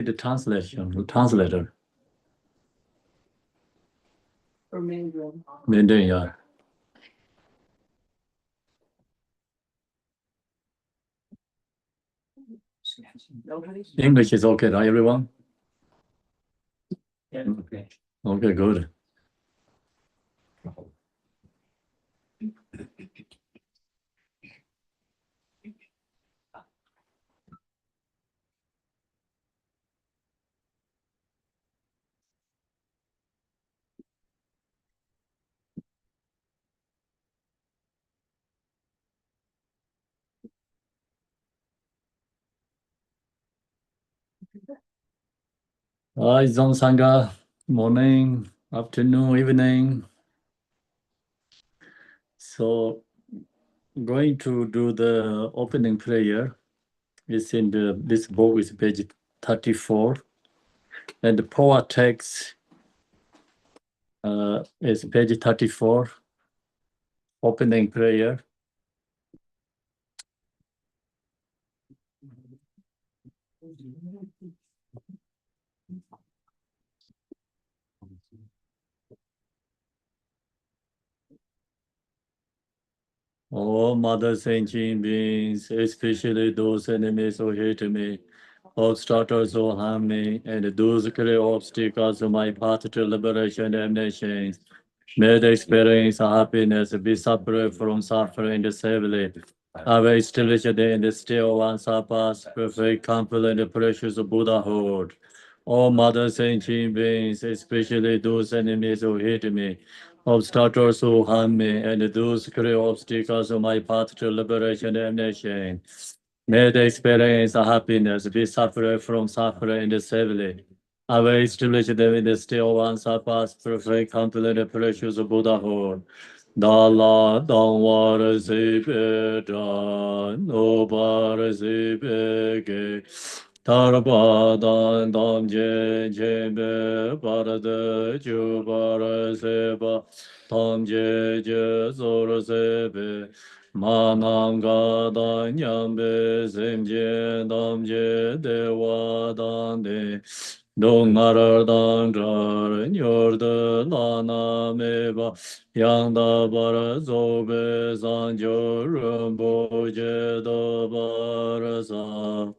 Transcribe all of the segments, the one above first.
The translator. Mandarin, yeah. English is okay, right, everyone? Yeah, okay. Okay, good. Zong Sangha, morning, afternoon, evening. So, going to do the opening prayer. It's in this book is page 34. And the Phowa text is page 34, opening prayer. All mother sentient beings, especially those enemies who hate me, obstructors who harm me, and those clear obstacles to my path to liberation and nations. May the experience happiness be separate from suffering safely. I will establish in the still one surpass perfect, complete, and precious Buddhahood. All mother sentient beings, especially those enemies who hate me, obstructors who harm me, and those clear obstacles on my path to liberation and nation. May the experience happiness be separate from suffering safely. I will establish them in the still one surpass perfect, complete, and precious Buddhahood. Dala Dhamma Sipe Da Nobara Sipe Ge Tarpa Dan Dam Je Jebe Parada Jubara Seba Tam Je Zora Sebe Manam Gada Nyambe Semje Dam Je Dewa Dan De Dong Narar Dan Jar Nyorda Lana Meba Yang da bara zobe zanjo rumbo je do bara sa.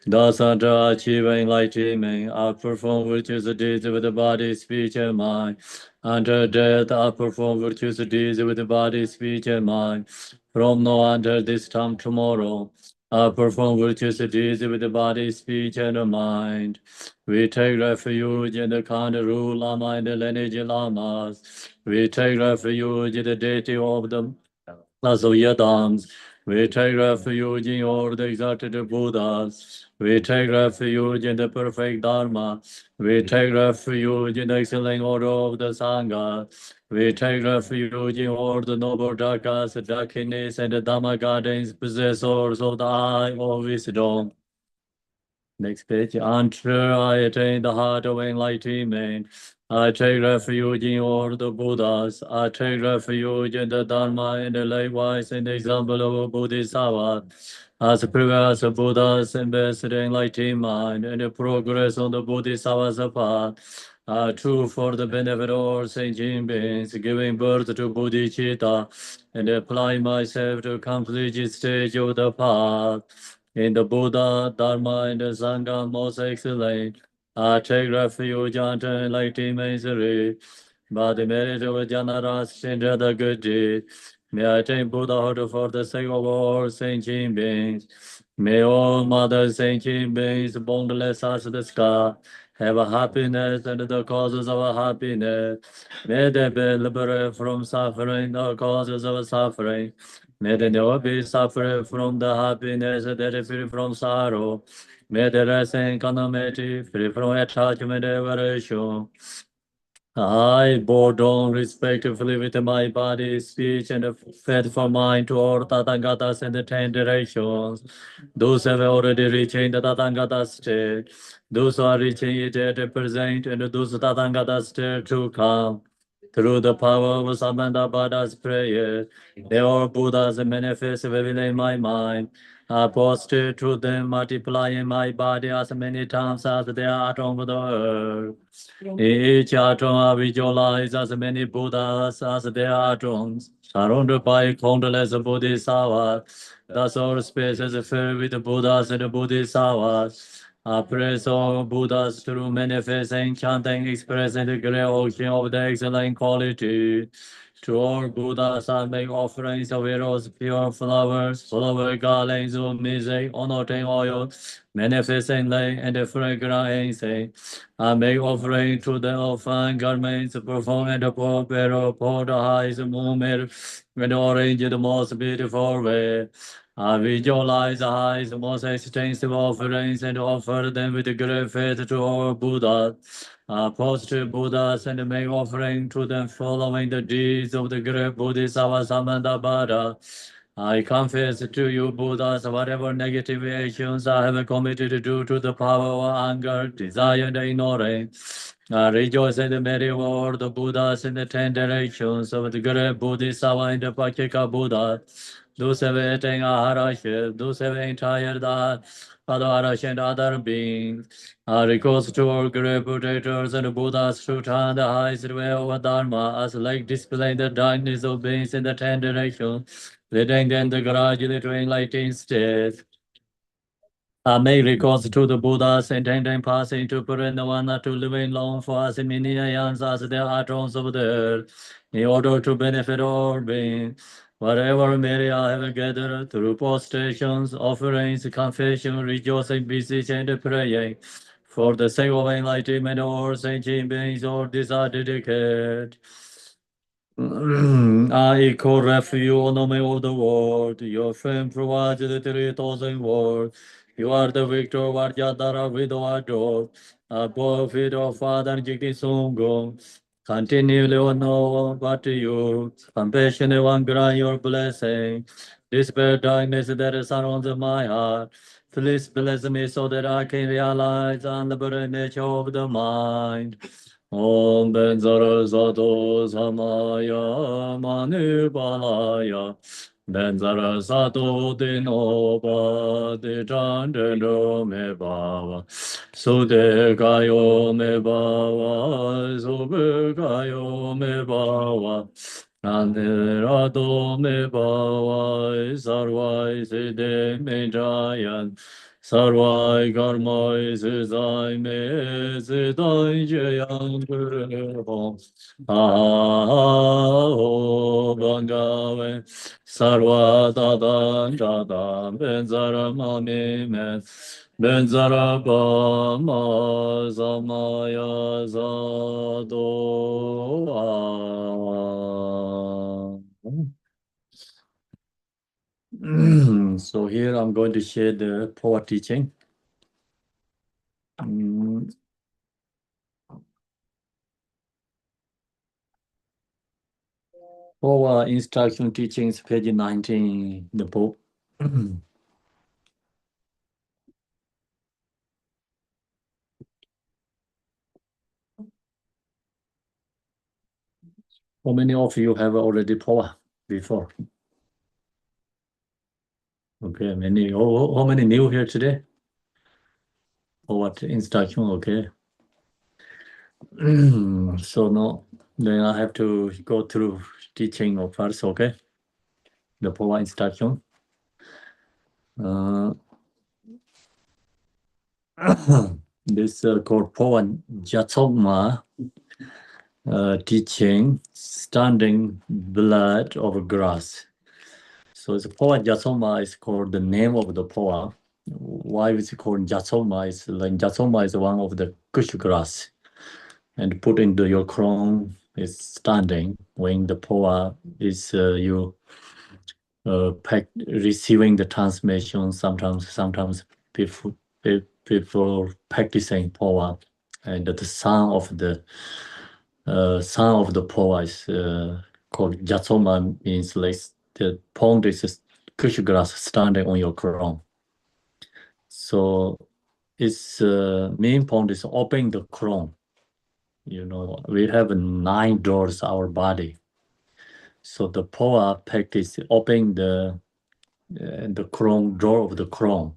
Dasanta achieving enlightenment, I perform virtuous deeds with the body, speech, and mind. Until death, I perform virtuous deeds with the body, speech, and mind. From now until this time tomorrow, I perform virtuous deeds with the body, speech, and the mind. We take refuge in the Kandaru Lama and the lineage Lamas. We take refuge in the deity of the Yadams. We take refuge in all the exalted Buddhas. We take refuge in the perfect Dharma. We take refuge in the excellent order of the Sangha. We take refuge in all the noble Dakas, Dakinis, and the Dhamma gardens, possessors of the eye of wisdom. Next page. Until I attain the heart of enlightenment, I take refuge in all the Buddhas. I take refuge in the Dharma and likewise in the example of a Bodhisattva. As previous Buddhas invested in enlightened mind and the progress on the Bodhisattva's path are true for the benefit of all sentient beings, giving birth to bodhicitta and apply myself to complete each stage of the path. In the Buddha, Dharma, and the Sangha, most excellent, I take refuge unto enlightenment misery. By the merit of Janaras, Chandra the good deed, may I attain Buddhahood for the sake of all sentient beings. May all mother sentient beings, boundless as the sky, have a happiness and the causes of a happiness. May they be liberated from suffering, the causes of suffering. May they never be suffering from the happiness that is free from sorrow. May they rest in equanimity, free from attachment and aversion. I bow down respectfully with my body, speech, and faithful mind to all Tathangatas in the 10 directions. Those who have already reached the Tathangata state, those who are reaching it at the present, and those Tathangata state to come. Through the power of Samantha Buddha's prayer, they are Buddhas manifest within my mind. I posted to them, multiplying my body as many times as they are atom the earth. Each atom I visualize as many Buddhas as they are atoms, surrounded by countless Bodhisattvas. Thus all space is filled with Buddhas and Bodhisattvas. I praise all Buddhas through manifesting, chanting, expressing the great ocean of the excellent quality. To all Buddhas, I make offerings of arrows, pure flowers, flower garlands of music, honoring oil, manifesting light and fragrant incense. I make offering to the fine garments, perform and pour better, pour the highest movement, with orange the most beautiful way. I visualize the highest, most extensive offerings and offer them with great faith to all Buddhas. Posture Buddhas and make offering to them following the deeds of the great Bodhisattva Samandabhara. I confess to you, Buddhas, whatever negative actions I have committed due to the power of anger, desire, and ignorance. I rejoice in the merry word of Buddhas in the 10 directions of the great Bodhisattva and the Pakika Buddha. Those have attained Aharaship, those have entire the other Arash and other beings. I recourse to all great protectors and Buddhas to turn the highest way of Dharma as like displaying the darkness of beings in the 10 directions, leading them the gradually to enlightened state. I make recourse to the Buddhas intending passing to Parinavana to living long for us in many aeons as their atoms of the earth, in order to benefit all beings. Whatever merit I have gathered through postrations, offerings, confession, rejoicing, beseech, and praying, for the sake of enlightenment of all sentient beings, all these are dedicated. I call refuge on the way of the world. Your friend provides the 3,000 words. You are the victor, Vajradhara, with our door. Above it, our Father, Jigdi Sungong. Continually, O no, but to you. Compassionate one, grant your blessing. Despair darkness that surrounds my heart. Please bless me so that I can realize the unlimited nature of the mind. Om ben zara zato samaya manu balaya ben zara sato dino ba de chande no me bava sude kayo me bava sube kayo me bava Nandirato me bava sarvai siddhi me jayan Sarvai karmai siddhai me siddhai jayam gurho aho bangave sarva tadan jadam benzara mami me benzara bama samaya zato So here I'm going to share the Phowa teaching. Phowa instruction teachings, page 19, the book. How many of you have already Phowa before? Okay, many. How many new here today? What instruction? Okay. So now, then I have to go through teaching of first. Okay, the Phowa instruction. This called Phowa Jatsogma teaching, standing blood of grass. So the Phowa Jatsogma is called the name of the Phowa. Why is it called Jatsogma? Is like Jatsogma is one of the kush grass, and put into your crown is standing when the Phowa is you receiving the transmission. Sometimes before practicing Phowa, and the sound of the Phowa is called Jatsoma, means like the pond is kush grass standing on your crown. So its main point is opening the crown. You know, we have 9 doors our body. So the Phowa practice opening the and the chrome drawer of the chrome,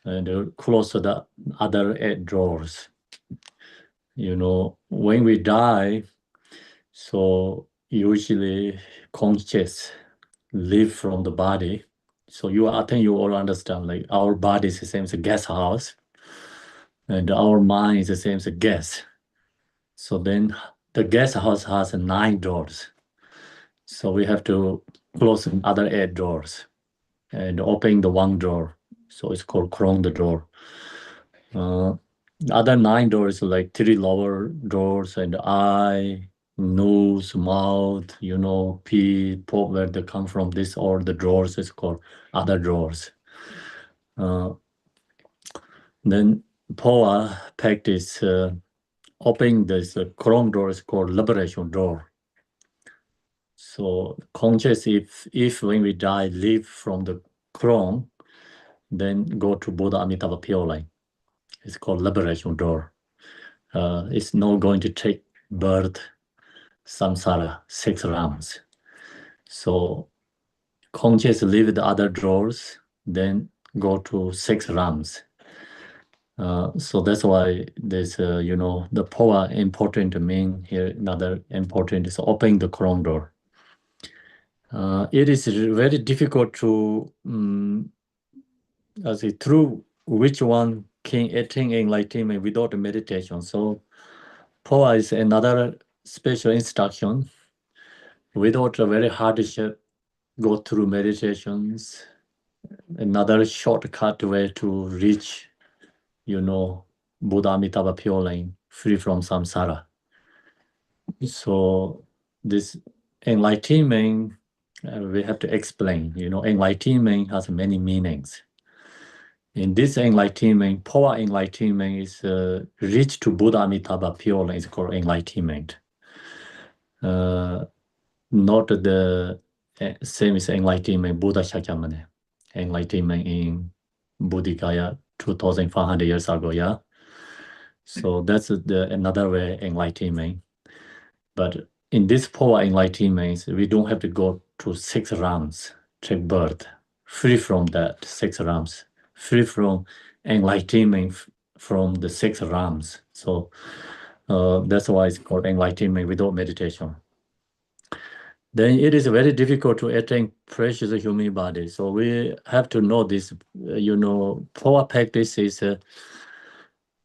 and close to the other 8 drawers. When we die, so usually conscious leave from the body. So I think you all understand, like our body is the same as a guest house, and our mind is the same as a guest. So then the guest house has 9 doors. So we have to close the other 8 doors and open the one door. So it's called close the door. The other 9 doors are like 3 lower doors and eye, nose, mouth, pee, pop, where they come from. This all the drawers is called other drawers. Then Phowa practice opening this chrome door is called liberation door. So conscious, if when we die, leave from the chrome, then go to Buddha Amitabha Pure Line. It's called liberation door. It's not going to take birth, samsara, 6 rounds. So conscious leave the other doors, then go to 6 rounds. So that's why there's, the Phowa important mean here. Another important is opening the chrome door. It is very difficult to through which one can attain enlightenment without meditation. So Phowa is another special instruction. Without a very hardship, go through meditations, another shortcut way to reach, Buddha Amitabha Pure Lane, free from samsara. So this enlightenment, we have to explain. Enlightenment has many meanings. In this enlightenment, Phowa enlightenment is reach to Buddha Amitabha Pure Lane is called enlightenment. Not the same as enlightenment Buddha Shakyamuni. Enlightenment in Buddhikaya 2,500 years ago, yeah. So that's another way enlightenment. But in this Phowa enlightenment, we don't have to go to 6 rounds, take birth, free from that 6 rounds, free from enlightenment from the 6 rounds. So that's why it's called enlightenment without meditation. Then it is very difficult to attain precious human body. So we have to know this, Phowa practice is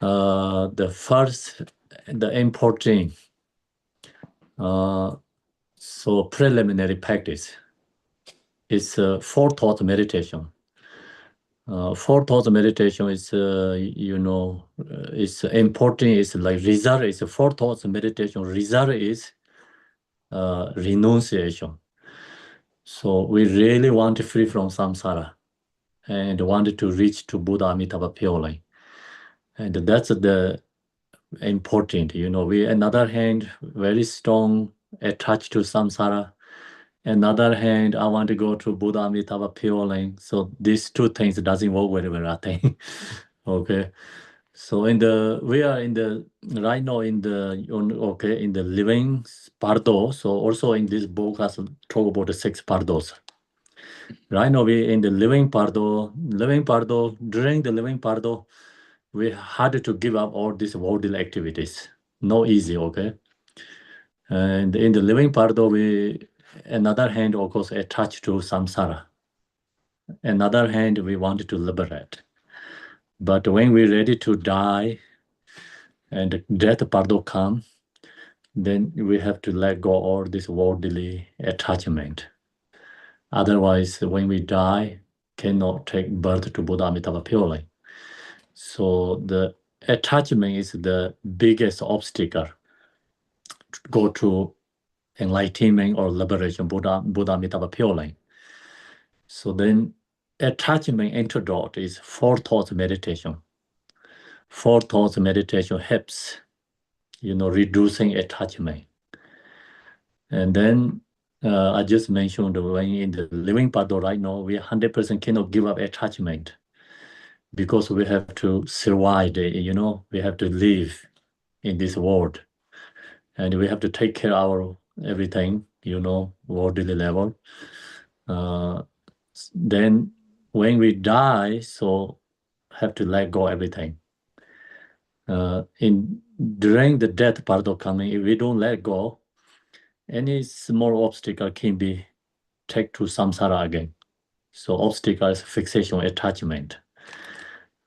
the first, the important, so preliminary practice is 4 thought meditation. 4 thought meditation is, it's important. It's like result is 4 thoughts meditation. Result is renunciation. So we really want to free from samsara and wanted to reach to Buddha Amitabha Pure Lane. And that's the important, we, another hand, very strong, attached to samsara. Another hand, I want to go to Buddha Amitabha Pure Lane. So these 2 things doesn't work very well, I think. Okay. So we are right now in the living pardo. So also in this book has talk about the 6 pardos. Right now we in the living pardo. During the living pardo, we had to give up all these worldly activities. No easy, okay? And in the living pardo, another hand, of course, attached to samsara. Another hand, we wanted to liberate. But when we're ready to die and death pardo come, then we have to let go all this worldly attachment. Otherwise, when we die, cannot take birth to Buddha Amitabha Pure Lane. So the attachment is the biggest obstacle to go to enlightenment or liberation, Buddha Amitabha Pure Lane. So then attachment antidote is 4 thoughts meditation. 4 thoughts meditation helps, reducing attachment. And then I just mentioned when in the living pardo right now, we 100% cannot give up attachment because we have to survive, we have to live in this world. And we have to take care of our everything, worldly level. then when we die, so have to let go everything. During the death part of coming, if we don't let go, any small obstacle can be take to samsara again. So obstacle is fixation, attachment.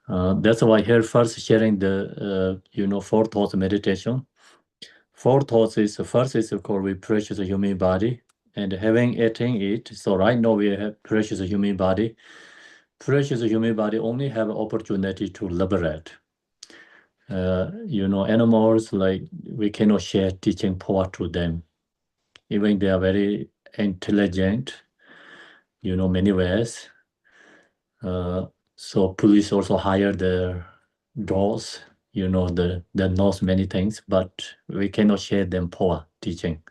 That's why here first sharing the four thoughts meditation. Four thoughts is first is of course we precious human body and having attained it. So right now we have precious human body. Precious human body only have opportunity to liberate. Animals like we cannot share teaching power to them. Even they are very intelligent, many ways. So police also hire their dogs, that knows many things, but we cannot share them power teaching.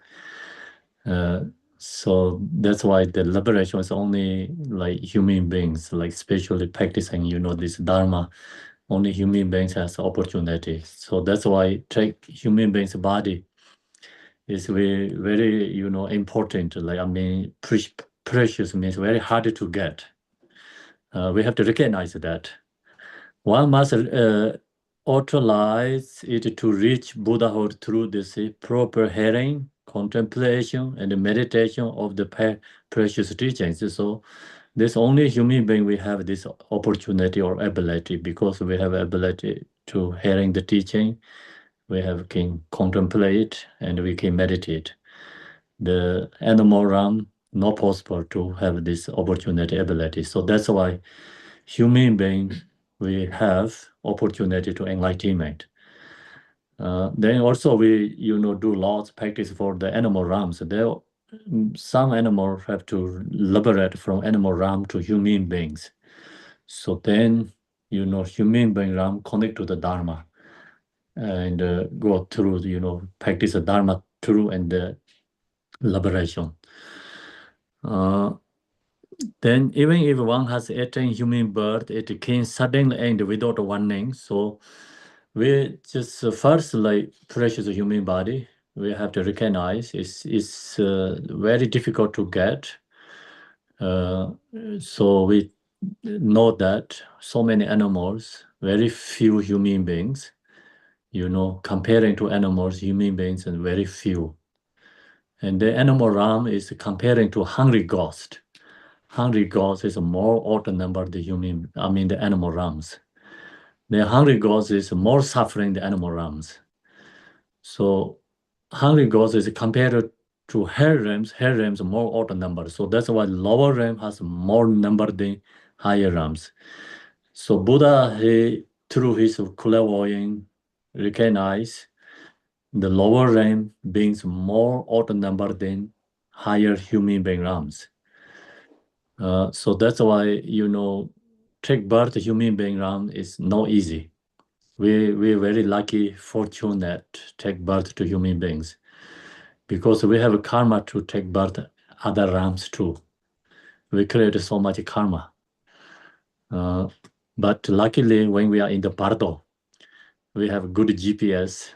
So that's why the liberation is only like human beings, like especially practicing, this dharma. Only human beings has opportunity. So that's why take human beings' body is very important. Like precious means very hard to get. We have to recognize that. One must authorize it to reach Buddhahood through this proper hearing, contemplation, and meditation of the precious teachings. So this only human being we have this opportunity or ability because we have ability to hearing the teaching, can contemplate, and we can meditate. The animal realm not possible to have this opportunity ability. So that's why human being we have opportunity to enlightenment. Then also we do lots practice for the animal realms. Some animals have to liberate from animal realm to human beings. So then human being realm connect to the dharma and go through practice the dharma through and the liberation. Then even if one has attained human birth, it can suddenly end without warning. So we just first like precious human body, we have to recognize it's very difficult to get. So we know that so many animals, very few human beings, comparing to animals, human beings, and very few. And the animal realm is comparing to hungry ghost. Hungry ghost is more odd number the animal realms. The hungry ghost is more suffering the animal realms. So hungry ghost is compared to hell realms more odd number. So that's why lower realm has more number than higher realms. So Buddha, through his clairvoyance, recognize the lower realm beings more odd number than higher human being realms. So that's why, take birth human being realm is not easy. We're very lucky, fortunate take birth to human beings because we have a karma to take birth other realms too. We create so much karma. But luckily, when we are in the bardo, we have good GPS,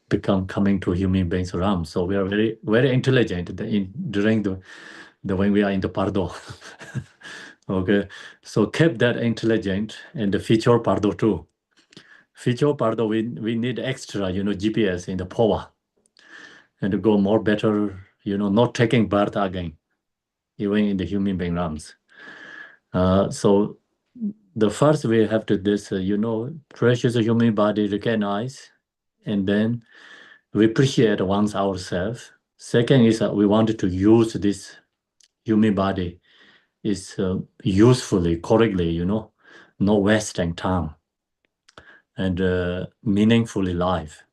become coming to human beings realm. So we are very, very intelligent during the when we are in the pardo. Okay, so keep that intelligent and the feature pardo too. Feature pardo, we need extra, GPS in the Phowa and to go more better, not taking birth again, even in the human being realms. So the first we have to this, precious human body recognize, and then we appreciate once ourselves. Second is we wanted to use this human body is usefully, correctly, no wasting time and meaningfully life.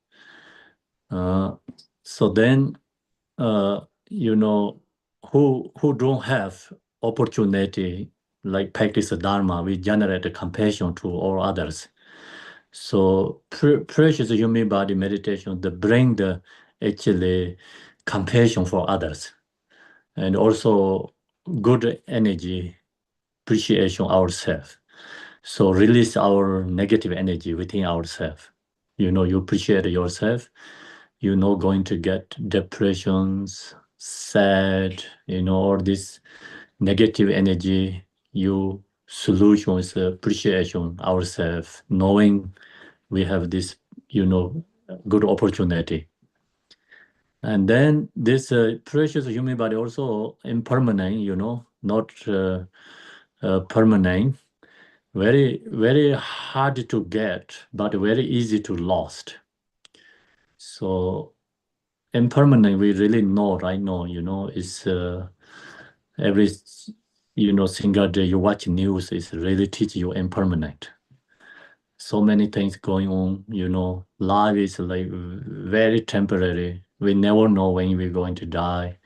So then, who don't have opportunity like practice the dharma, we generate a compassion to all others. So precious human body meditation, they bring the actually compassion for others, and also good energy, appreciation ourselves. So release our negative energy within ourselves. You appreciate yourself, going to get depressions, sad, all this negative energy, you solutions, appreciation ourselves, knowing we have this, good opportunity. And then this precious human body also impermanent, not permanent, very, very hard to get, but very easy to lost. So impermanent, we really know right now, is every, single day you watch news is really teach you impermanent. So many things going on, life is like very temporary. We never know when we're going to die.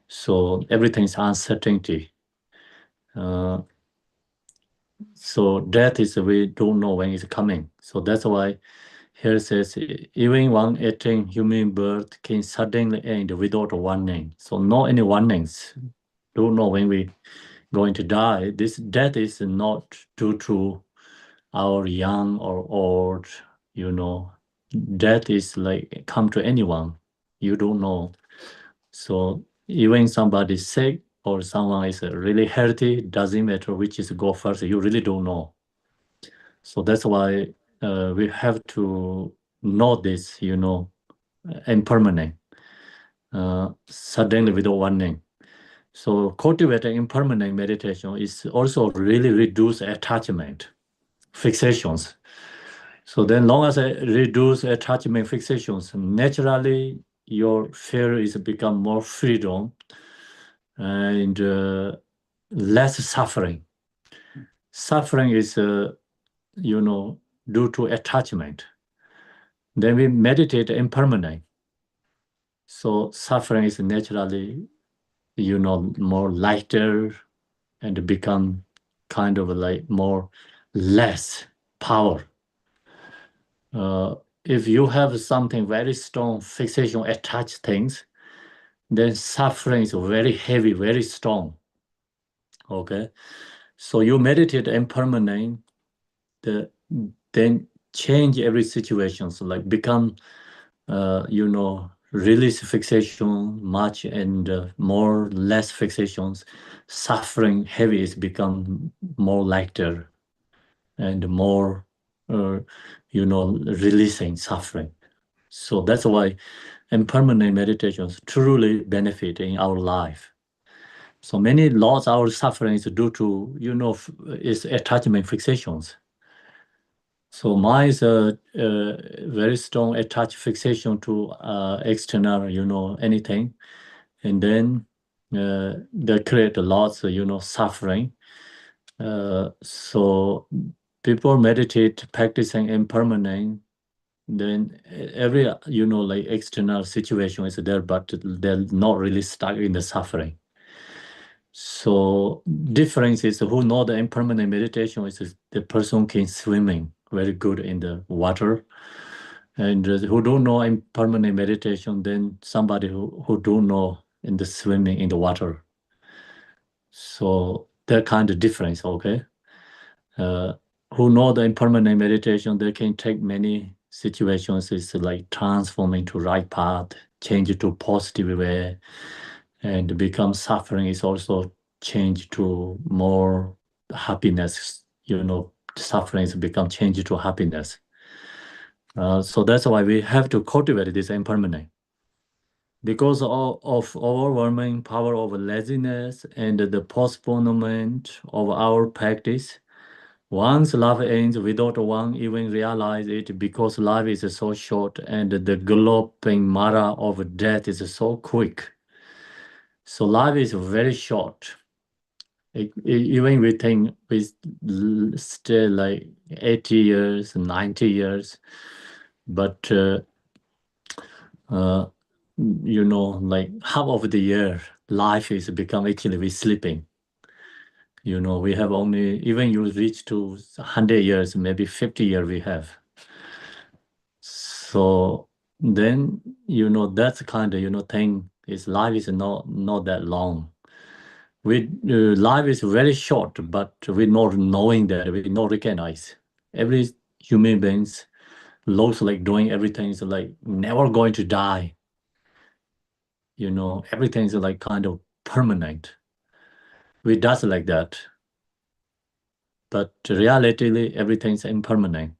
So everything's uncertainty. So death is we don't know when it's coming. So that's why here says even one eating human birth can suddenly end without warning. So no any warnings. Don't know when we going to die. This death is not due to our young or old, Death is like come to anyone. You don't know. So even somebody sick or someone is really healthy, doesn't matter which is go first, you really don't know. So that's why we have to know this, impermanent, suddenly without warning. So cultivating impermanent meditation is also really reduce attachment, fixations. So then long as I reduce attachment fixations, naturally your fear is become more freedom and less suffering. Suffering is, due to attachment. Then we meditate impermanent. So suffering is naturally, more lighter and become kind of like more less power. If you have something very strong fixation attached things, then suffering is very heavy, very strong. Okay, so you meditate impermanent, then change every situation. So like become, release fixation much and more less fixations. Suffering heavy is become more lighter and more, releasing suffering. So that's why impermanent meditations truly benefit in our life. So many lots our suffering is due to, is attachment fixations. So mine is a, very strong attached fixation to external, anything. And then they create a lot, suffering. So people meditate practicing impermanent, then every, like external situation is there, but they're not really stuck in the suffering. So difference is who know the impermanent meditation is the person can swimming very good in the water. And who don't know impermanent meditation, then somebody who don't know in the swimming in the water. So that kind of difference, okay? Who know the impermanent meditation, they can take many situations, is like transforming to right path, change it to positive way, and become suffering is also change to more happiness, suffering is become change to happiness. So that's why we have to cultivate this impermanent. Because of overwhelming power of laziness and the postponement of our practice, once love ends without one even realize it, because life is so short and the galloping mara of death is so quick. So life is very short. Even we think we stay like 80 years, 90 years, but like half of the year, life is become actually we sleeping. We have only, even you reach to 100 years, maybe 50 years we have. So then, that's kind of, thing is life is not that long. Life is very short, but we not knowing that, we not recognize. Every human beings looks like doing everything is like never going to die. Everything is like kind of permanent. We does like that. But reality, everything's impermanent.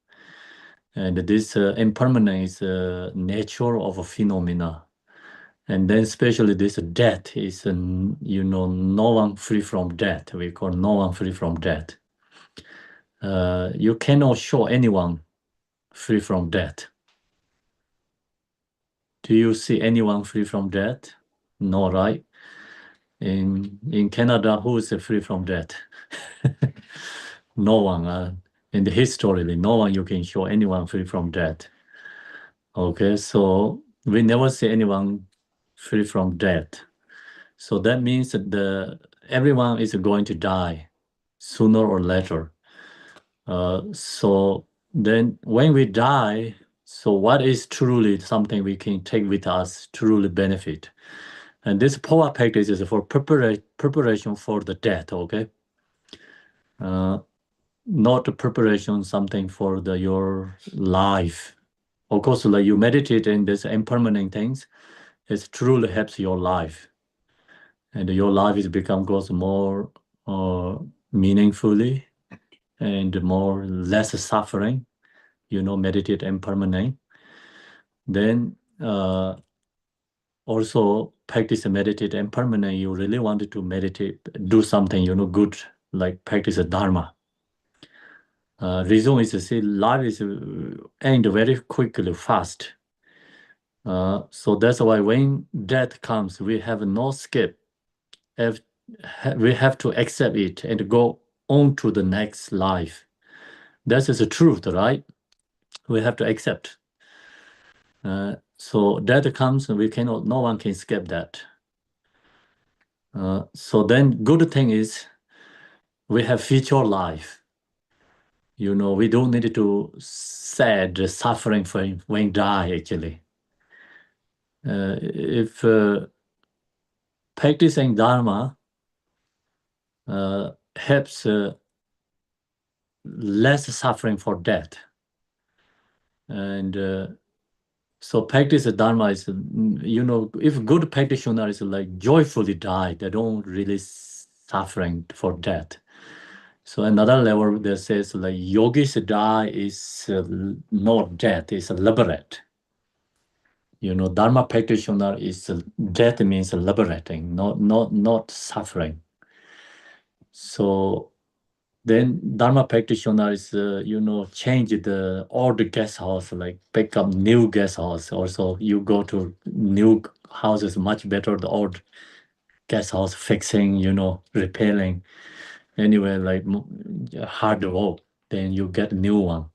And this impermanence is nature of a phenomena. And then especially this death is, no one free from death. We call no one free from death. You cannot show anyone free from death. Do you see anyone free from death? No, right? In Canada, who is free from death? No one. In the history, no one you can show anyone free from death. Okay, so we never see anyone free from death. So that means that everyone is going to die sooner or later. So then when we die, so what is truly something we can take with us, truly benefit? And this Phowa practice is for preparation for the death, okay? Not preparation something for your life. Of course, like you meditate in this impermanent things, it truly helps your life. And your life is goes more meaningfully and more less suffering, meditate impermanent. Then also practice meditate impermanent. You really wanted to meditate, do something, good, like practice a dharma. Reason is to see life is end very quickly, fast. So that's why when death comes, we have no escape. We have to accept it and go on to the next life. That is the truth, right? We have to accept. So death comes, and no one can escape that. So then, good thing is we have future life. We don't need to sad suffering for when die actually. If practicing dharma helps less suffering for death, and so practice dharma is, if good practitioner is like joyfully die, they don't really suffering for death. So another level that says like yogis die is not death, is liberate. Dharma practitioner is death means liberating, not suffering. So then Dharma practitioner is, change the old guest house, like pick up new guest house. Also, you go to new houses much better, the old guest house fixing, repairing. Anyway, like hard work, then you get a new one.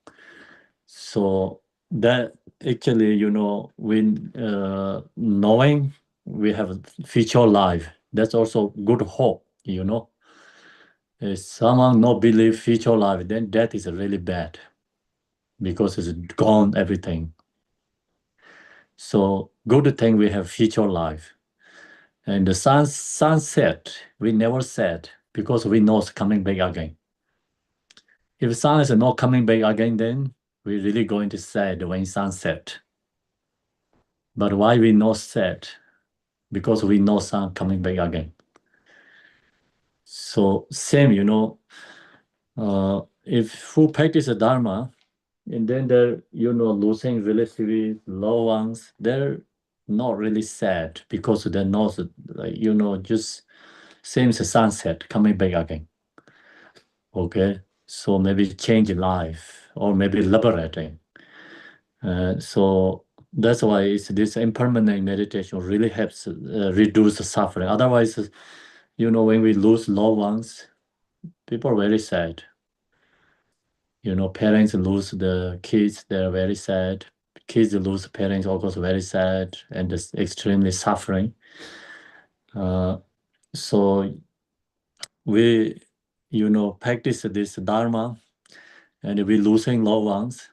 So that actually, when knowing we have a future life, that's also good hope, If someone not believe future life, then that is really bad because it's gone everything. So good thing we have future life. And the sunset, we never said because we know it's coming back again. If sun is not coming back again, then we're really going to sad when sunset. But why we not sad? Because we know sun coming back again. So same, if who practice the Dharma, and then they're, losing relatively low ones, they're not really sad because they're not, like, just same as the sunset coming back again. Okay, so maybe change life or maybe liberating. So that's why this impermanent meditation really helps reduce the suffering. Otherwise, when we lose loved ones, people are very sad. Parents lose the kids, they're very sad. Kids lose parents, of course, very sad and just extremely suffering. So we, practice this Dharma and we losing loved ones.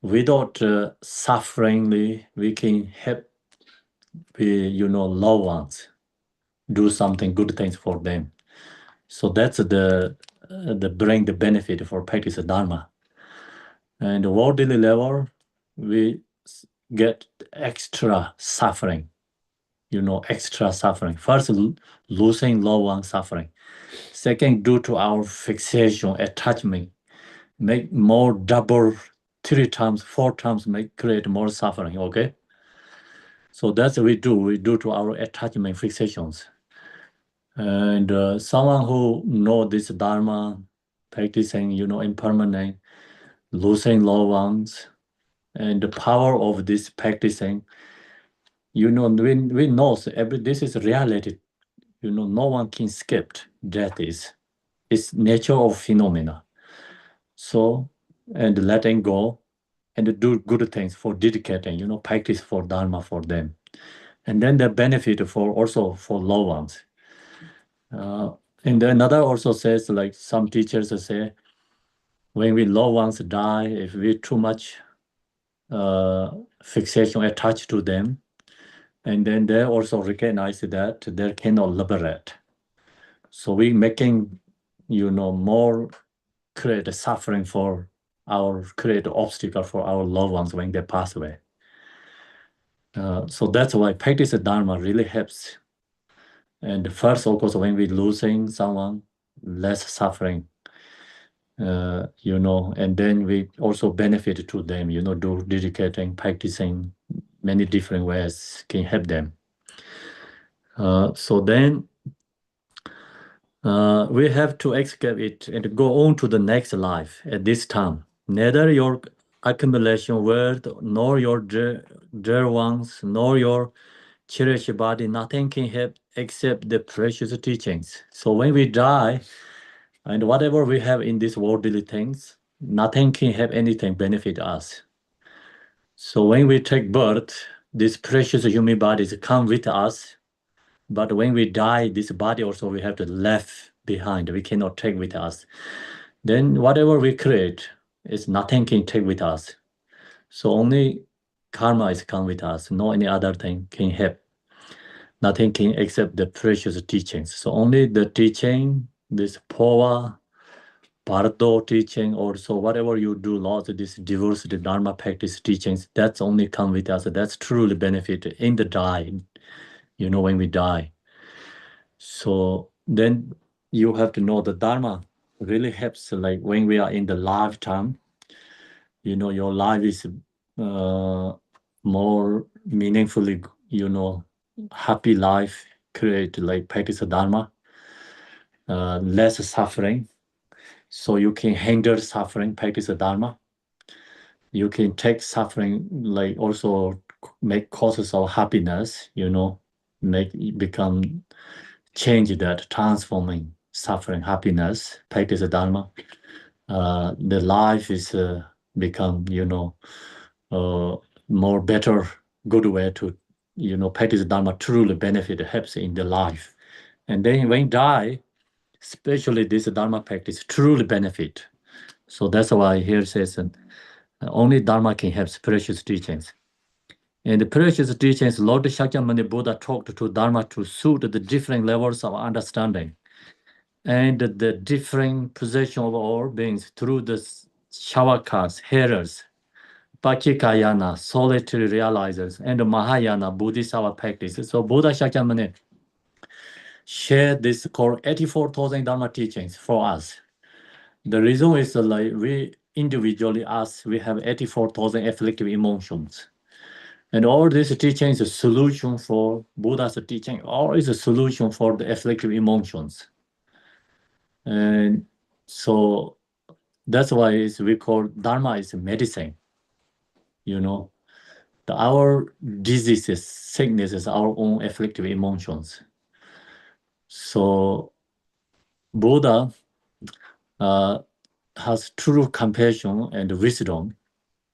Without sufferingly, we can help loved ones, do something good things for them. So that's the bring the benefit for practice Dharma. And worldly level, we get extra suffering, extra suffering. First, losing loved one suffering. Second, due to our fixation, attachment, make more double, 3 times, 4 times, create more suffering, okay? So that's what we do. We do to our attachment fixations. And someone who know this dharma, practicing, impermanent, losing loved ones, and the power of this practicing, we know this is reality. No one can skip death it's nature of phenomena. So, and letting go and do good things for dedicating, practice for dharma for them. And then the benefit also for loved ones. And another also says, like some teachers say, when we loved ones die, if we too much fixation attached to them, and then they also recognize that they cannot liberate. So we making, more create suffering create obstacle for our loved ones when they pass away. So that's why practice of dharma really helps. And first, of course, when we losing someone, less suffering, and then we also benefit to them, do dedicating, practicing many different ways can help them. So then we have to escape it and go on to the next life at this time. Neither your accumulation worth, nor your dear ones, nor your cherished body, nothing can help except the precious teachings. So when we die, and whatever we have in these worldly things, nothing can have anything benefit us. So when we take birth, these precious human bodies come with us. But when we die, this body also we have to left behind. We cannot take with us. Then whatever we create, nothing can take with us. So only karma is come with us. No any other thing can help. Nothing can except the precious teachings. So only the teaching, this Phowa, Bardo teaching, also whatever you do, lots of this diversity dharma practice teachings, that's only come with us. That's truly benefit in the die, when we die. So then you have to know the dharma really helps, like when we are in the lifetime, your life is more meaningfully, happy life, create like practice of dharma, less suffering. So you can hinder suffering, practice of dharma. You can take suffering, like also make causes of happiness, change that, transforming suffering, happiness, practice of dharma. The life is become, more better, good way to, practice dharma truly benefit, helps in the life. And then when die, especially this dharma practice truly benefit. So that's why here says only dharma can have precious teachings. And the precious teachings, Lord Shakyamuni Buddha talked to dharma to suit the different levels of understanding and the different position of all beings through the shavakas, hearers, Pakikayana, solitary realizers, and Mahayana Bodhisattva practices. So Buddha Shakyamuni shared this called 84,000 Dharma teachings for us. The reason is like we individually us, we have 84,000 afflictive emotions. And all these teachings is a solution for Buddha's teaching, all is a solution for the afflictive emotions. And so that's why we call Dharma is medicine. Our diseases, sicknesses, our own afflictive emotions. So Buddha has true compassion and wisdom.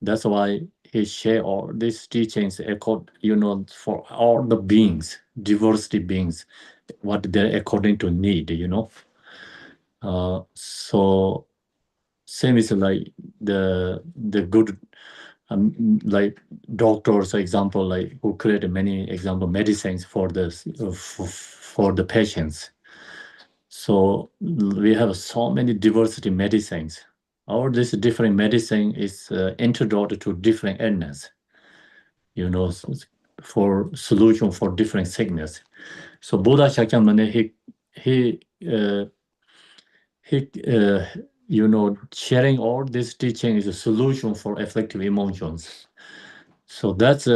That's why he share all these teachings, for all the beings, diversity beings, what they're according to need, So same is like the good, like doctors, example, like who create many example medicines for this for the patients. So we have so many diversity medicines. All this different medicine is introduced to different illness, for solution for different sickness. So Buddha Shakyamuni, he he, sharing all this teaching is a solution for afflictive emotions. So that's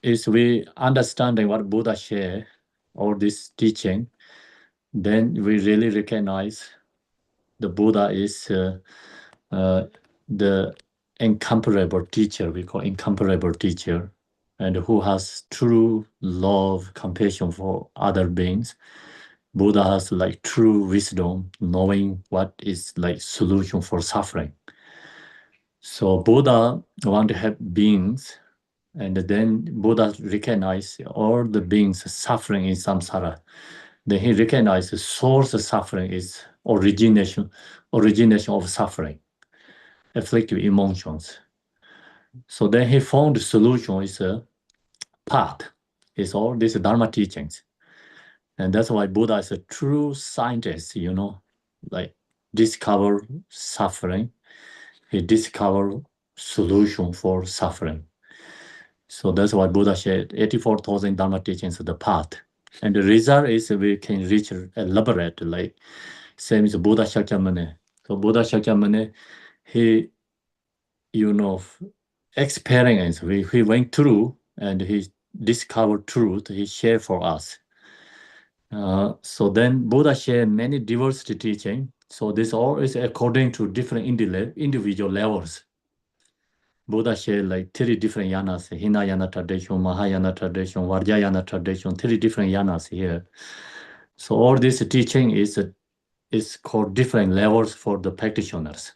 is we understanding what Buddha share, all this teaching, then we really recognize the Buddha is the incomparable teacher, we call incomparable teacher, and who has true love, compassion for other beings. Buddha has like true wisdom, knowing what is like solution for suffering. So Buddha want to have beings, and then Buddha recognize all the beings suffering in samsara. Then he recognized the source of suffering is origination of suffering, afflictive emotions. So then he found the solution is a path, is all these dharma teachings. And that's why Buddha is a true scientist, like discover suffering. He discovered solution for suffering. So that's why Buddha shared 84,000 Dharma teachings, the path. And the result is we can reach elaborate, like same as Buddha Shakyamuni. So Buddha Shakyamuni, he, experience, he went through and he discovered truth, he shared for us. So then Buddha shared many diversity teaching. So this all is according to different individual levels. Buddha shared like 3 different yanas, Hinayana tradition, Mahayana tradition, Vajrayana tradition, 3 different yanas here. So all this teaching is called different levels for the practitioners.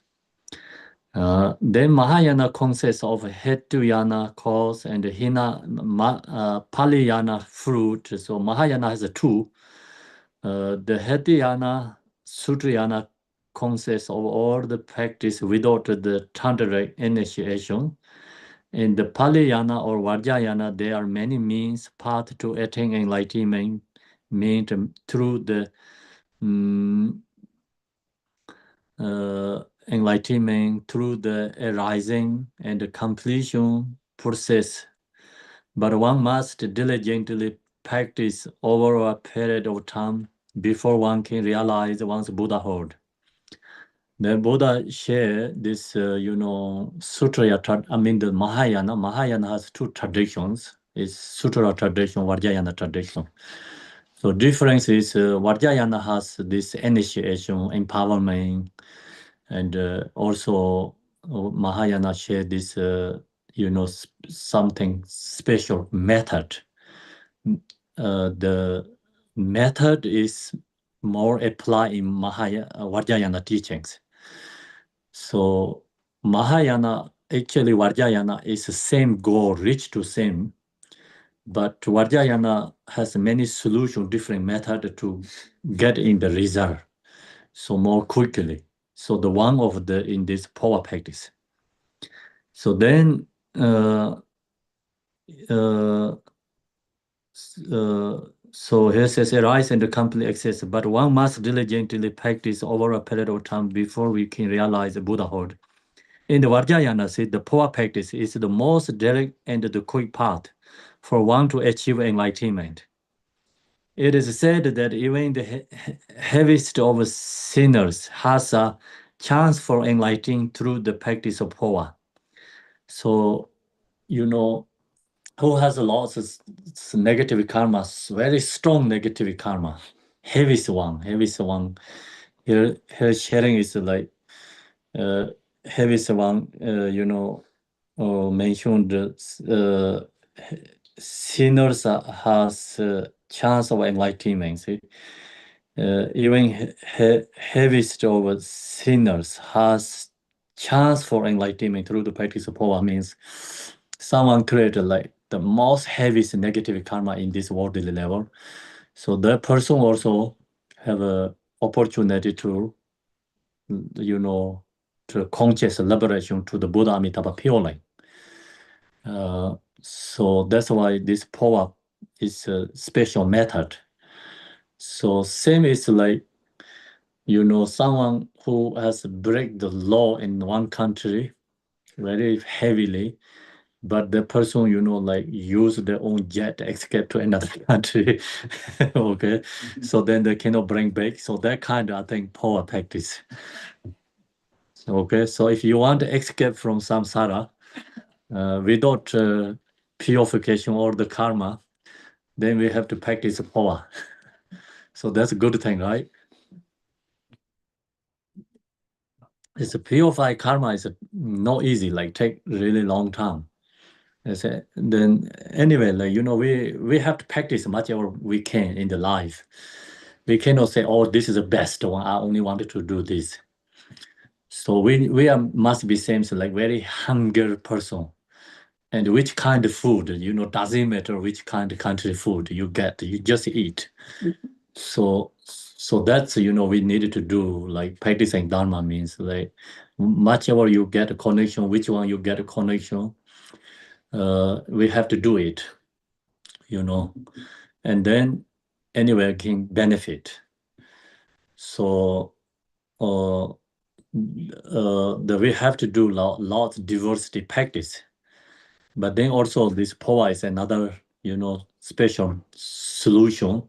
Then Mahayana consists of Hetuyana cause and Paliyana fruit. So Mahayana has 2. The Hetuyana, Sutrayana consists of all the practice without the tantric initiation. In the Paliyana or Vajrayana, there are many means, path to attain enlightenment, meant through the enlightenment, through the arising and the completion process. But one must diligently practice over a period of time before one can realize one's Buddhahood. The Buddha shared this, Sutraya, the Mahayana. Mahayana has 2 traditions. It's Sutra tradition, Vajrayana tradition. So difference is Vajrayana has this initiation, empowerment, and also Mahayana share this, something special method. The method is more applied in Vajrayana teachings. So Mahayana, actually Vajrayana is the same goal, reach to same, but Vajrayana has many solutions, different method to get in the result, so more quickly. So the one of the in this Phowa practice. So then so here says arise and complete access, but one must diligently practice over a period of time before we can realize the Buddhahood. In the Vajrayana, the Phowa practice is the most direct and the quick path for one to achieve enlightenment. It is said that even the heaviest of sinners has a chance for enlightening through the practice of Phowa. So, who has lots of negative karma, very strong negative karma, heaviest one. Here sharing is like heaviest one, mentioned sinners has chance of enlightenment. See? Even heaviest of sinners has chance for enlightenment through the practice of Phowa. Means someone created like the most heaviest negative karma in this worldly level. So that person also have a opportunity to, to conscious liberation to the Buddha Amitabha purely. So that's why this Phowa is a special method. So same is like, someone who has break the law in one country very heavily, but the person, like use their own jet escape to another country. Okay. So then they cannot bring back. So that kind of, I think, power practice. Okay. So if you want to escape from samsara without purification or the karma, then we have to practice power. So that's a good thing, right? It's a purify karma is not easy, like take really long time. Then anyway, like we have to practice much ever we can in the life. We cannot say, oh, this is the best one. I only wanted to do this. So we must be same, so like very hunger person. And which kind of food, doesn't matter which kind of country food you get, you just eat. So that's we needed to do, like practicing dharma means like much ever you get a connection, which one you get a connection, we have to do it, and then anyway can benefit. So we have to do lot diversity practice, but then also this power is another special solution.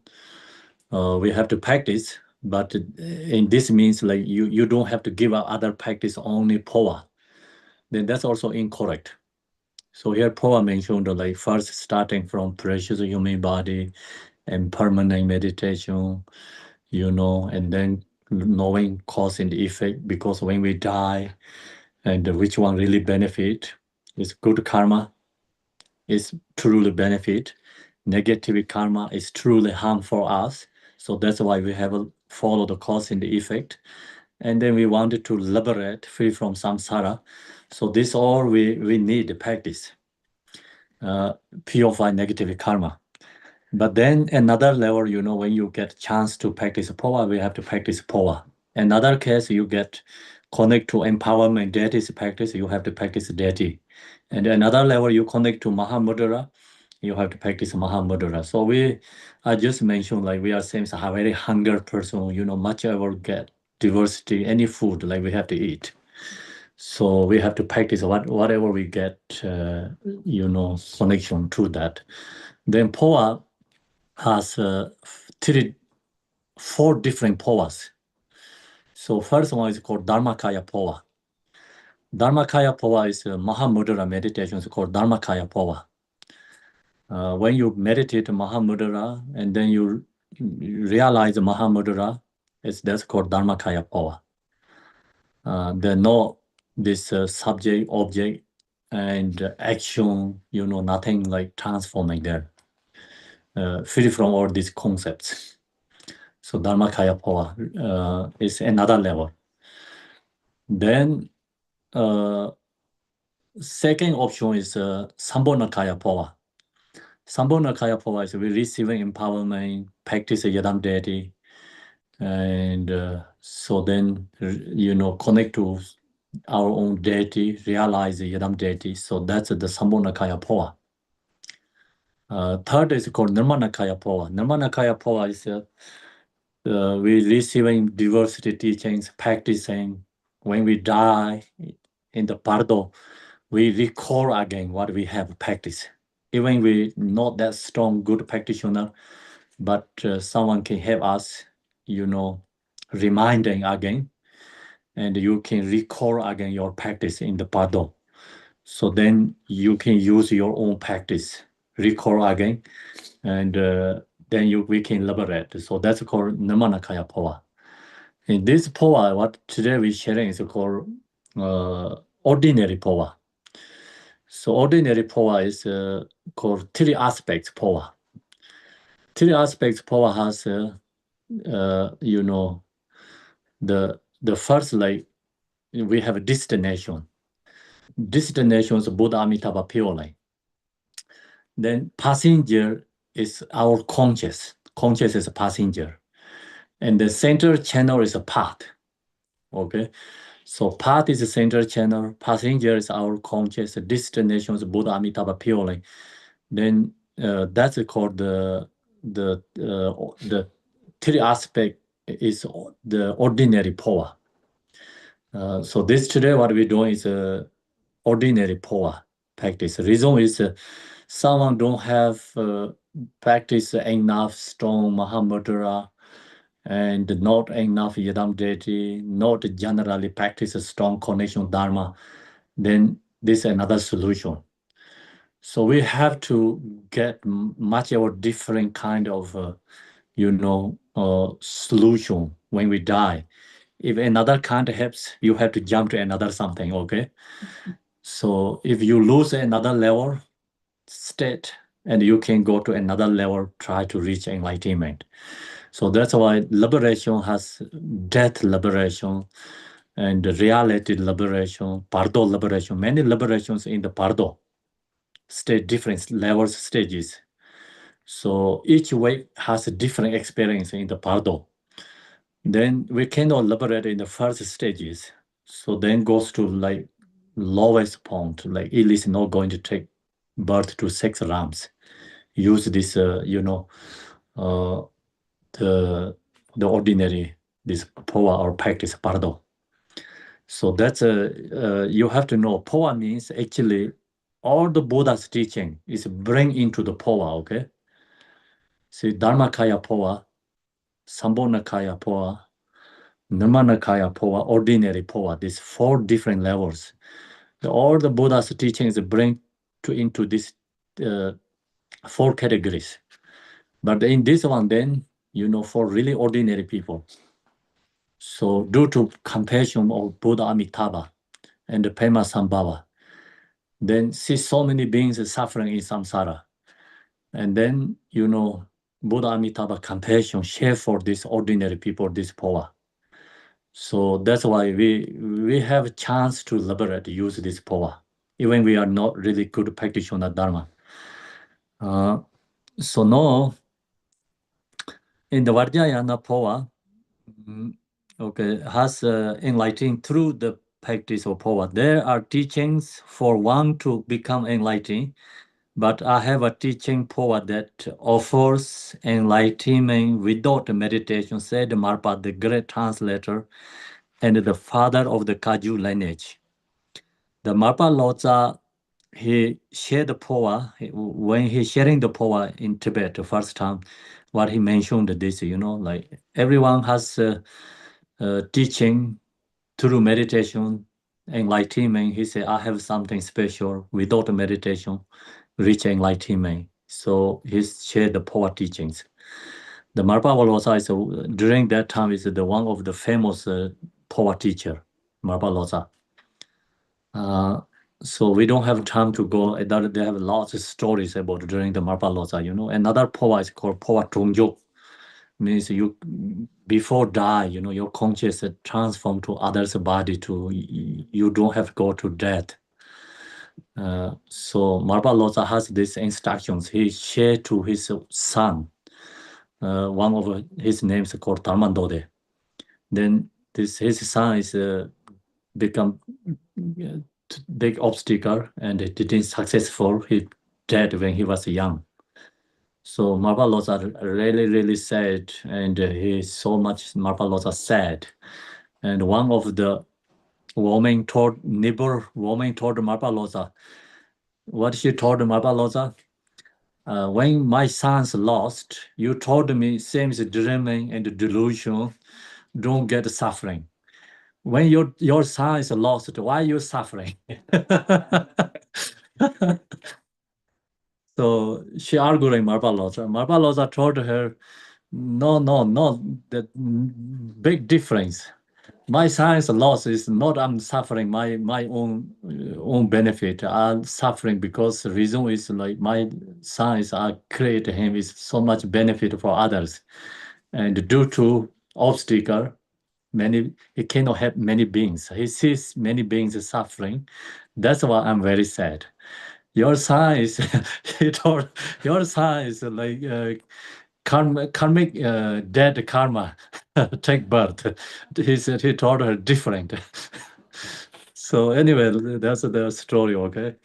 We have to practice, but in this means like you don't have to give up other practice, only power. Then that's also incorrect. So here power mentioned like first starting from precious human body and permanent meditation, and then knowing cause and effect, because when we die, and which one really benefit is good karma is truly benefit, negative karma is truly harm for us. So that's why we have follow the cause and the effect, and then we wanted to liberate free from samsara. So this all we need to practice, purify negative karma. But then another level, when you get chance to practice Phowa, we have to practice Phowa. Another case, you get connect to empowerment deities practice, you have to practice deity. And another level, you connect to Mahamudra, you have to practice Mahamudra. So I just mentioned like we are same a very hunger person, much ever get diversity, any food like we have to eat. So we have to practice whatever we get, connection to that. Then Phowa has four different Phowas. So first one is called Dharmakaya Phowa. Dharmakaya Phowa is Mahamudra meditation. It's called Dharmakaya Phowa. When you meditate Mahamudra and then you realize Mahamudra, that's called Dharmakaya Phowa. There no this subject, object, and action, nothing like transforming there. Free from all these concepts. So Dharmakaya Phowa is another level. Then second option is Sambhonakaya Phowa. Sambhonakaya Phowa is we receiving empowerment, practice Yadam deity, and so then connect to our own deity, realize the Yadam deity. So that's the Sambhonakaya Phowa. Third is called Nirmanakaya Phowa. Nirmanakaya Phowa is we receiving diversity teachings, practicing. When we die in the Pardo, we recall again what we have practiced. Even we not that strong, good practitioner, but someone can help us, reminding again, and you can recall again your practice in the Pardo. So then you can use your own practice, recall again, and then we can liberate. So that's called Namanakaya Phowa. In this Phowa, what today we're sharing is called ordinary Phowa. So ordinary Phowa is called three aspects Phowa. Three aspects Phowa has, the first, like we have a destination. Destination is Buddha Amitabha Pure Light. Then passenger is our conscious. Conscious is a passenger. And the center channel is a path. Okay. So path is the center channel, passenger is our conscious, destination is Buddha Amitabha Pure Light. Then that's called the three aspect is the ordinary Phowa. So this today what we're doing is ordinary Phowa. practice. The reason is someone don't have practice enough strong Mahamudra and not enough Yadam deity, not generally practice a strong connection Dharma, then this is another solution. So we have to get much of a different kind of, solution when we die. If another kind helps, you have to jump to another something, okay? So if you lose another level state, and you can go to another level, try to reach enlightenment. So that's why liberation has death liberation and reality liberation, Pardo liberation, many liberations in the Pardo state, different levels, stages. So each way has a different experience in the Pardo. Then we cannot liberate in the first stages. So then goes to like lowest point, like it is not going to take birth to 6 rams. Use this, the ordinary, this Phowa or practice, Pardo. So that's you have to know, Phowa means actually all the Buddha's teaching is bring into the Phowa, okay? See, Dharmakaya Phowa, Sambhonakaya Phowa, Nirmanakaya Phowa, ordinary Phowa, these 4 different levels. All the Buddha's teachings bring into these 4 categories. But in this one, then, for really ordinary people. So due to compassion of Buddha Amitabha and the Pema Sambhava, then see so many beings suffering in samsara. And then, Buddha Amitabha compassion share for these ordinary people, this Phowa. So that's why we have a chance to liberate, use this Phowa, even we are not really good practitioner Dharma. So now, in the Vajrayana Phowa, has enlightened through the practice of Phowa. There are teachings for one to become enlightened, but I have a teaching Phowa that offers enlightenment without meditation, said Marpa, the great translator and the father of the Kagyu lineage. The Marpa Lotsa, he shared the Phowa, when he sharing the Phowa in Tibet the first time, what he mentioned this, like everyone has teaching through meditation, enlightenment. He said, I have something special without meditation, reach enlightenment. So he shared the Phowa teachings. The Marpa Losa is during that time is the one of the famous Phowa teacher, Marpa Losa. So we don't have time to go. They have lots of stories about during the Marpa Losa. Another Phowa is called Phowa Tongjo. Means you before die, your consciousness transform to others' body to you don't have to go to death. So Marpa Losa has these instructions. He shared to his son. One of his names is called Dharmandode. Then his son is become big obstacle and it didn't successful. He died when he was young. So Marpa Losa really, really sad, and he's so much Marpa Losa sad. And one of the neighbor woman told Marpa Losa, what she told Marpa Losa, when my son's lost, you told me same as dreaming and delusion, don't get suffering. When your son is lost, why are you suffering? So she arguing Marpa Losa. Marpa Losa told her, no, the big difference. My science loss is not I'm suffering my own benefit. I'm suffering because the reason is like my science I create him is so much benefit for others. And due to obstacle, he cannot help many beings. He sees many beings suffering. That's why I'm very sad. Your science, he told your science like karmic dead karma take birth. He said he told her different. So anyway, that's the story, okay?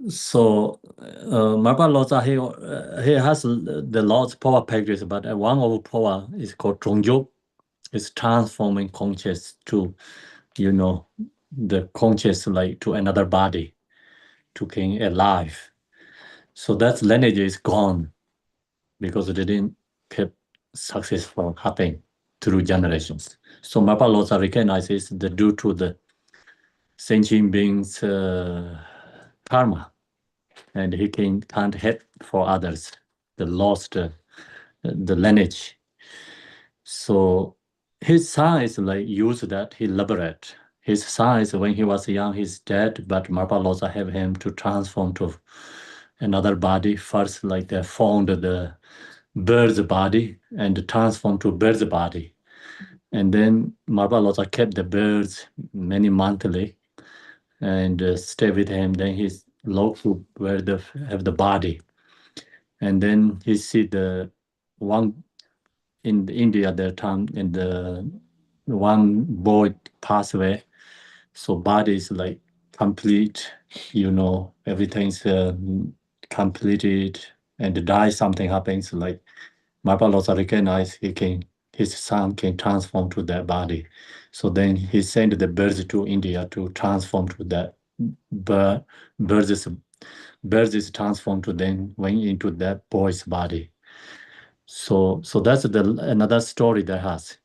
So Marpa Loza, he has the Lord's power package, but one of power is called Zhongzhou. It's transforming conscious to, the conscious like to another body, to came alive. So that lineage is gone because it didn't keep successful happening through generations. So Mapalosa recognizes the due to the sentient beings karma, and he can't help for others, the lost the lineage. So his son is like use that he liberate. His son is when he was young, he's dead, but Mapalosa have him to transform to another body. First, like they found the bird's body and transform to bird's body. And then Mapalosa kept the birds many monthly and stay with him. Then he's local where they have the body. And then he see the one in India that time, and the one boy passed away. So body is like complete, everything's completed, and die something happens. Like Mapalosa recognize his son can transform to that body. So then he sent the birds to India to transform to that bird. Birds is transformed to then went into that boy's body. So that's another story that has.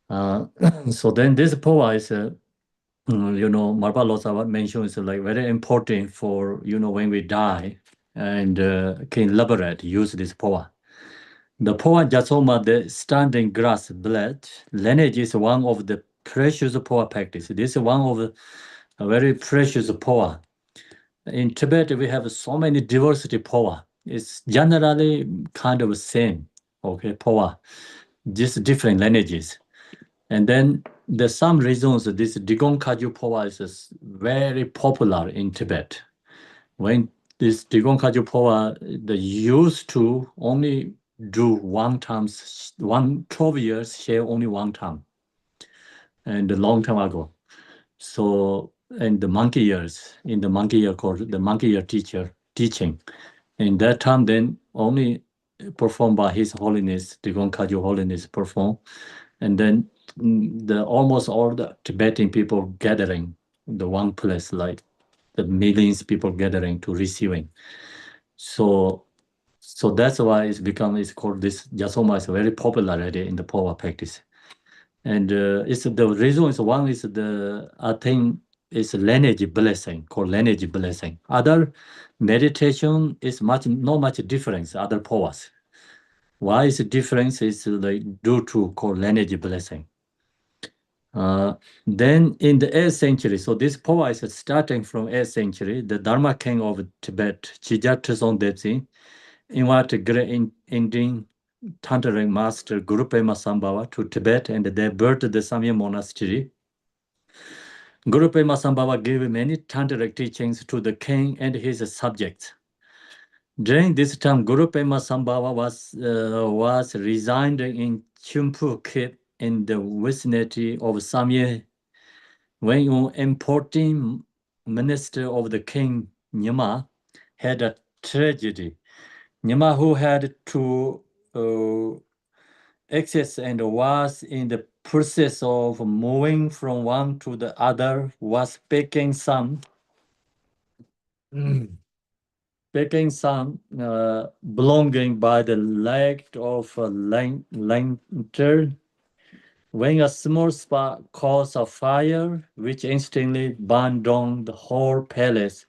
So then this Phowa is, Mapalosa mentioned is like very important for, when we die and can liberate, use this Phowa. The Phowa Jasoma, the standing grass blade, lineage is one of the precious Phowa practice. This is one of the very precious Phowa. In Tibet, we have so many diversity Phowa. It's generally kind of same, okay, Phowa, just different lineages. And then there's some reasons that this Drikung Kagyu Phowa is very popular in Tibet. When this Drikung Kagyu Phowa, they used to only do 12 years, share only one time, and a long time ago. So, in the monkey years, in the monkey year course, the monkey year teaching, in that time, then only performed by His Holiness, Drikung Kagyu Holiness perform, and then almost all the Tibetan people gathering the one place, like the millions people gathering to receiving. So that's why it's called this Jasoma is very popular already in the Phowa practice. And it's the reason is one is I think it's lineage blessing, called lineage blessing. Other meditation is not much difference, other Phowas. Why is the difference is like due to called lineage blessing. Then in the 8th century, so this Phowa is starting from 8th century, the Dharma king of Tibet, Chija Trison Debsi, invited great Indian Tantric master Guru Pema Sambhava to Tibet, and they built the Samya monastery. Guru Pema Sambhava gave many Tantric teachings to the king and his subjects. During this time, Guru Pema Sambhava was residing in Chumpu Keep in the vicinity of Samye when an important minister of the king, Nyama, had a tragedy. Nyama, who had to access and was in the process of moving from one to the other, was picking some belonging by the leg of a lantern when a small spark caused a fire which instantly burned down the whole palace,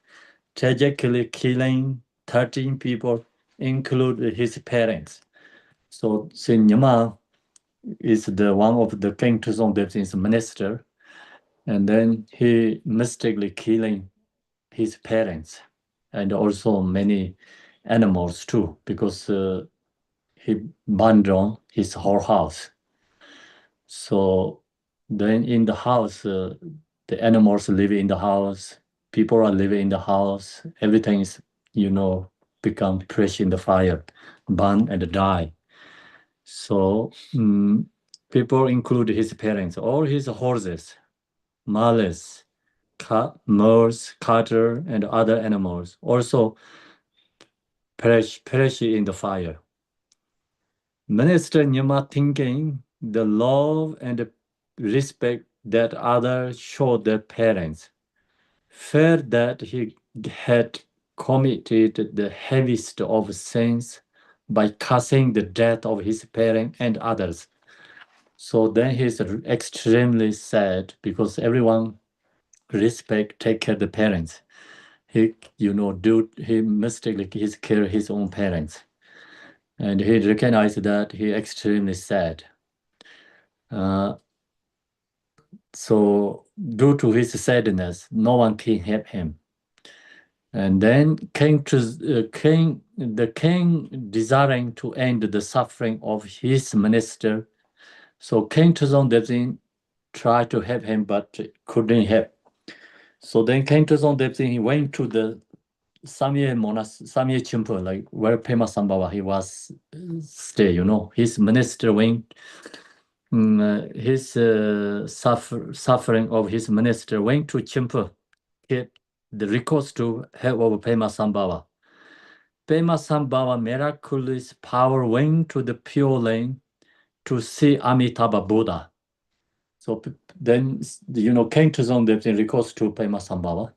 tragically killing 13 people, including his parents. So Nyama is the one of the King Tuzongdep's minister, and then he mistakenly killing his parents and also many animals too, because he burned down his whole house. So then in the house, the animals live in the house, people are living in the house, everything is, become fresh in the fire, burn and die. So people include his parents, all his horses, mules, moors, cattle, and other animals also perish in the fire. Minister Nyama thinking the love and respect that others showed their parents, felt that he had committed the heaviest of sins by causing the death of his parents and others. So then he's extremely sad because everyone take care of the parents. He, he mistakenly he's killed his own parents. And he recognized that he extremely sad. So due to his sadness, no one can help him. And then the king desiring to end the suffering of his minister. So King Tuzong Debzin tried to help him, but couldn't help. So then King Tuzong Debzin, he went to the Samye Chimpo, like where Pema Sambhawa he was stay, his minister went, his suffering of his minister went to Chimpo, get the recourse to help of Pema Sambhawa. Pema Sambhawa miraculous power went to the Pure Lane to see Amitabha Buddha. So then, King Tuzong Debzin recourse to Pema Sambhawa.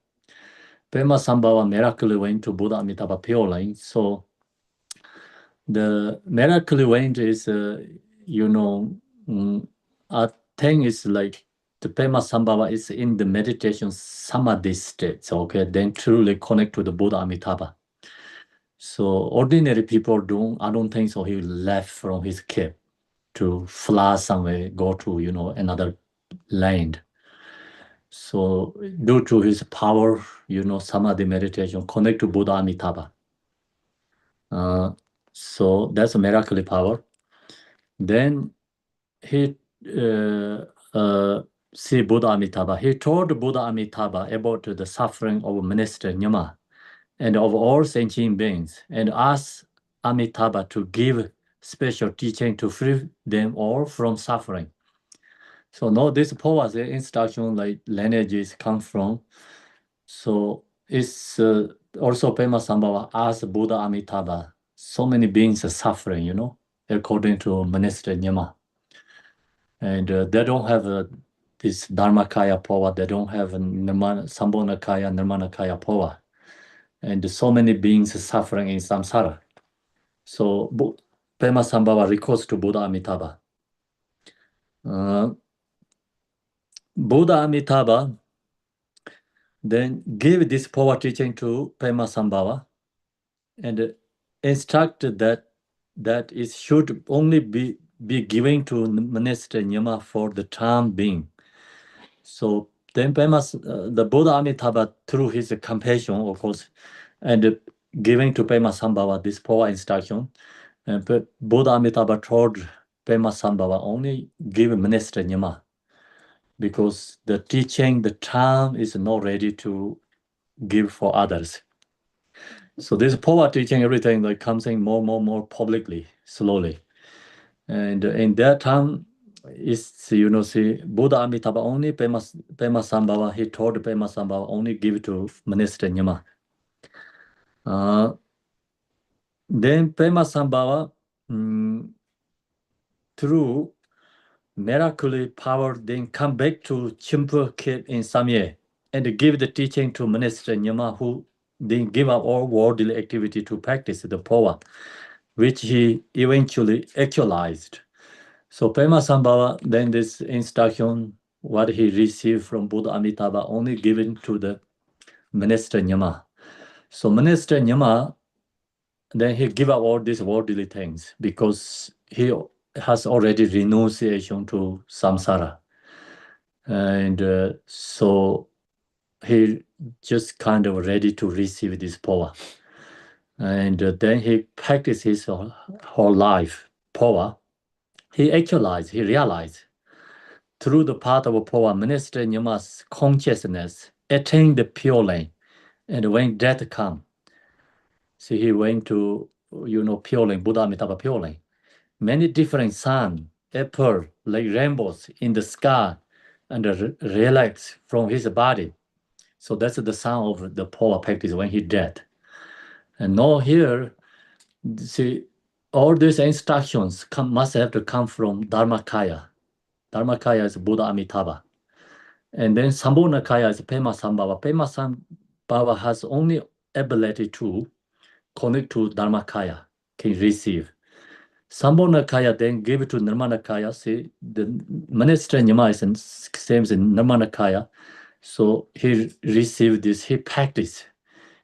Pema Sambhawa miraculously went to Buddha Amitabha Pure Lane. So the miracle went is, I think it's like the Pema Sambhava is in the meditation samadhi state. So, okay, then truly connect to the Buddha Amitabha. So ordinary people I don't think so. He left from his cave to fly somewhere, go to, another land. So due to his power, samadhi meditation, connect to Buddha Amitabha. So that's a miracle power. Then he see Buddha Amitabha. He told Buddha Amitabha about the suffering of Minister Nyama and of all sentient beings, and asked Amitabha to give special teaching to free them all from suffering. So now this Phowa's instruction like lineages come from. So it's also Pema Sambhava asked Buddha Amitabha, so many beings are suffering, according to Minister Nyama. And they don't have this Dharmakaya Phowa, they don't have Sambhonakaya, Nirmanakaya Phowa. And so many beings are suffering in samsara. So Pema Sambhava recourse to Buddha Amitabha. Buddha Amitabha then gave this Phowa teaching to Pema Sambhava and instructed that it should only be given to Minister Nyama for the time being. So then the Buddha Amitabha, through his compassion, of course, and giving to Pema Sambhava this Phowa instruction, but Buddha Amitabha told Pema Sambhava only give Minister Nyama, because the teaching, the time is not ready to give for others. So this Phowa teaching, everything like comes in more publicly, slowly. And in that time, is, see, Buddha Amitabha only Pema Sambhava, he told Pema Sambhava only give to Minister Nyama. Then Pema Sambhava, through miraculous power, then come back to Chimpu cave in Samye and give the teaching to Minister Nyama, who then give up all worldly activity to practice the Phowa, which he eventually actualized. So Pema Sambhava, then this instruction, what he received from Buddha Amitabha, only given to the Minister Nyama. So Minister Nyama, then he give up all these worldly things because he has already renunciation to samsara. And so he just kind of ready to receive this power. And then he practiced his whole life, power. He actualized, he realized through the path of power, Minister Nyama's consciousness attained the pure lane. And when death come, see, he went to, pure lane, Buddha Amitabha pure lane. Many different sun, apple, like rainbows in the sky, and relax from his body. So that's the sound of the power practice when he dead. And now here, see, all these instructions must have to come from Dharmakaya. Dharmakaya is Buddha Amitabha. And then Sambhogakaya is Pema Sambhava. Pema Sambhava has only ability to connect to Dharmakaya, can receive. Sambhogakaya then give it to Nirmanakaya. See, the minister Nyama is same as Nirmanakaya. So he received this, he practiced.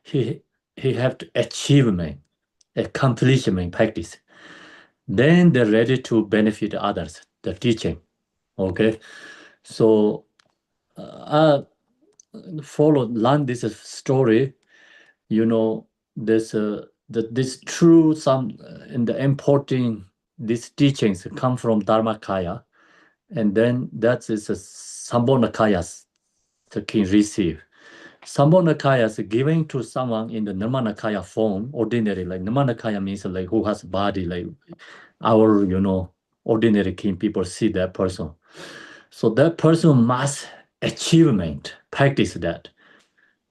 He have to achievement, accomplishment practice. Then they're ready to benefit others, the teaching. Okay. So learn this story, this true some in the importing these teachings come from Dharmakaya, and then that is a Sambhogakaya the king receive. Sambhogakaya is giving to someone in the Nirmanakaya form, ordinary, like Nirmanakaya means like who has body, like our, ordinary king people see that person. So that person must achievement, practice that.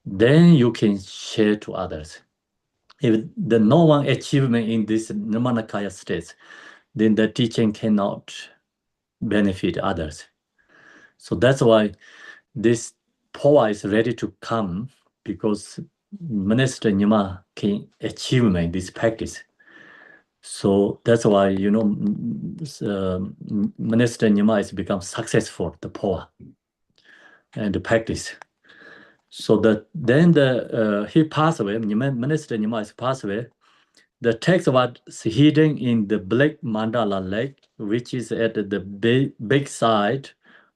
Then you can share to others. If the no one achievement in this Nirmanakaya state, then the teaching cannot benefit others. So that's why this Phowa is ready to come, because Minister Nyima can achievement this practice. So that's why, Minister Nyima has become successful, the Phowa, and the practice. So that then he passed away, Minister Nyima has passed away. The text was hidden in the black mandala lake, which is at the big side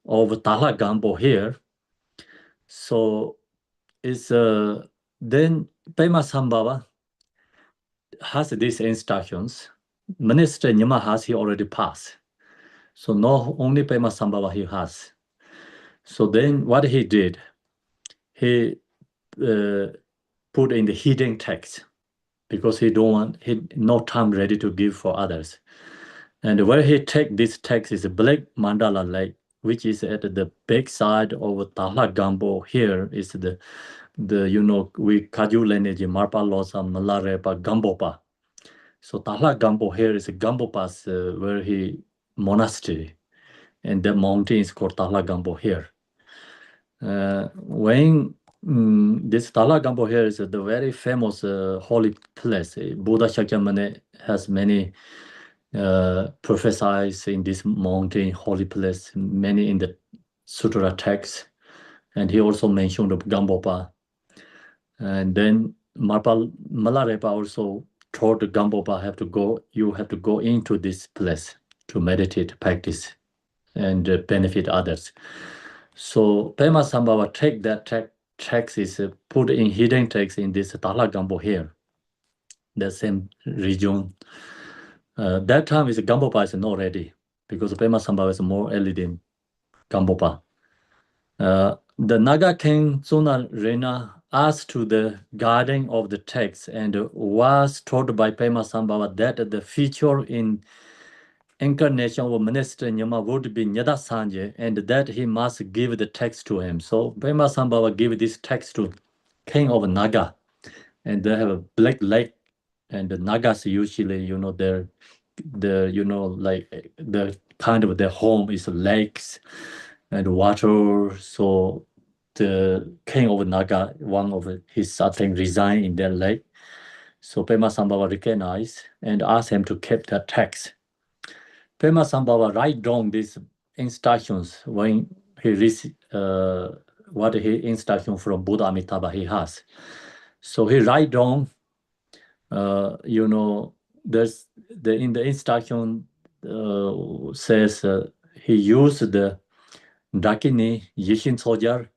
of Talagambo here. So it's then Pema Sambhava has these instructions. Minister Nyima has, he already passed. So no, only Pema Sambhava he has. So then what he did, he put in the hidden text, because he no time ready to give for others. And where he take this text is a black mandala lake, which is at the back side of Talagambo. Here is the we Kagyu lineage, Marpa Losa, Malarepa, Gambopa. So Talagambo here is a Gambopa's where he monastery, and the mountain is called Talagambo here. When this Talagambo here is the very famous holy place. Buddha Shakyamuni has many prophesies in this mountain holy place, many in the sutra text, and he also mentioned of Gambopa. And then Malarepa also told Gambopa you have to go into this place to meditate, practice, and benefit others. So Pema Sambhava take that text is put in hidden text in this Talagambo here, the same region. That time is Gambopa is not ready, because Pema Sambhava is more early than Gambopa. The Naga King Suna Rena asked to the guardian of the text and was told by Pema Sambhava that the future in incarnation of Minister Nyama would be Nyada Sanje, and that he must give the text to him. So Pema Sambhava gave this text to King of Naga, and they have a black lake, and the Nagas usually, like the kind of their home is lakes and water. So the king of Naga, one of his son resigned in their lake. So Pema Sambhava recognized and asked him to keep that text. Pema Sambhava write down these instructions when he received what he instruction from Buddha Amitabha he has. So he write down, there's in the instruction says he used the Dakini Yishin soldier,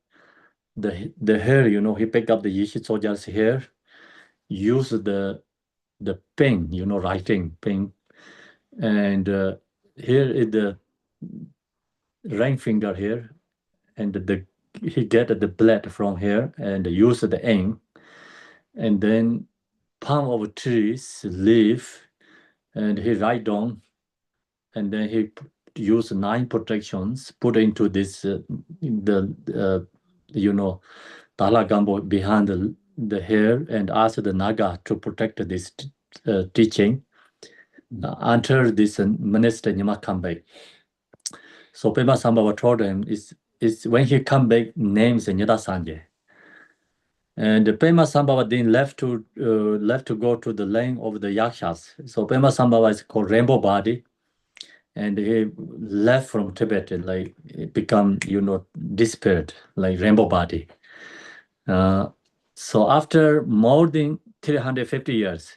the hair, he picked up the Yishin soldier's hair, used the pen, writing pen, and here is the ring finger here, and he get the blood from here and use the ink, and then palm of trees leaf, and he write down, and then he use 9 protections put into this Talagambo behind the hair, and ask the Naga to protect this teaching until this minister Nyima come back. So Pema Sambhava told him, is when he come back, names Nyada Sanje. And Pema Sambhava then left to go to the land of the Yakshas. So Pema Sambhava is called rainbow body, and he left from Tibet, like it become disappeared, like rainbow body. So after more than 350 years,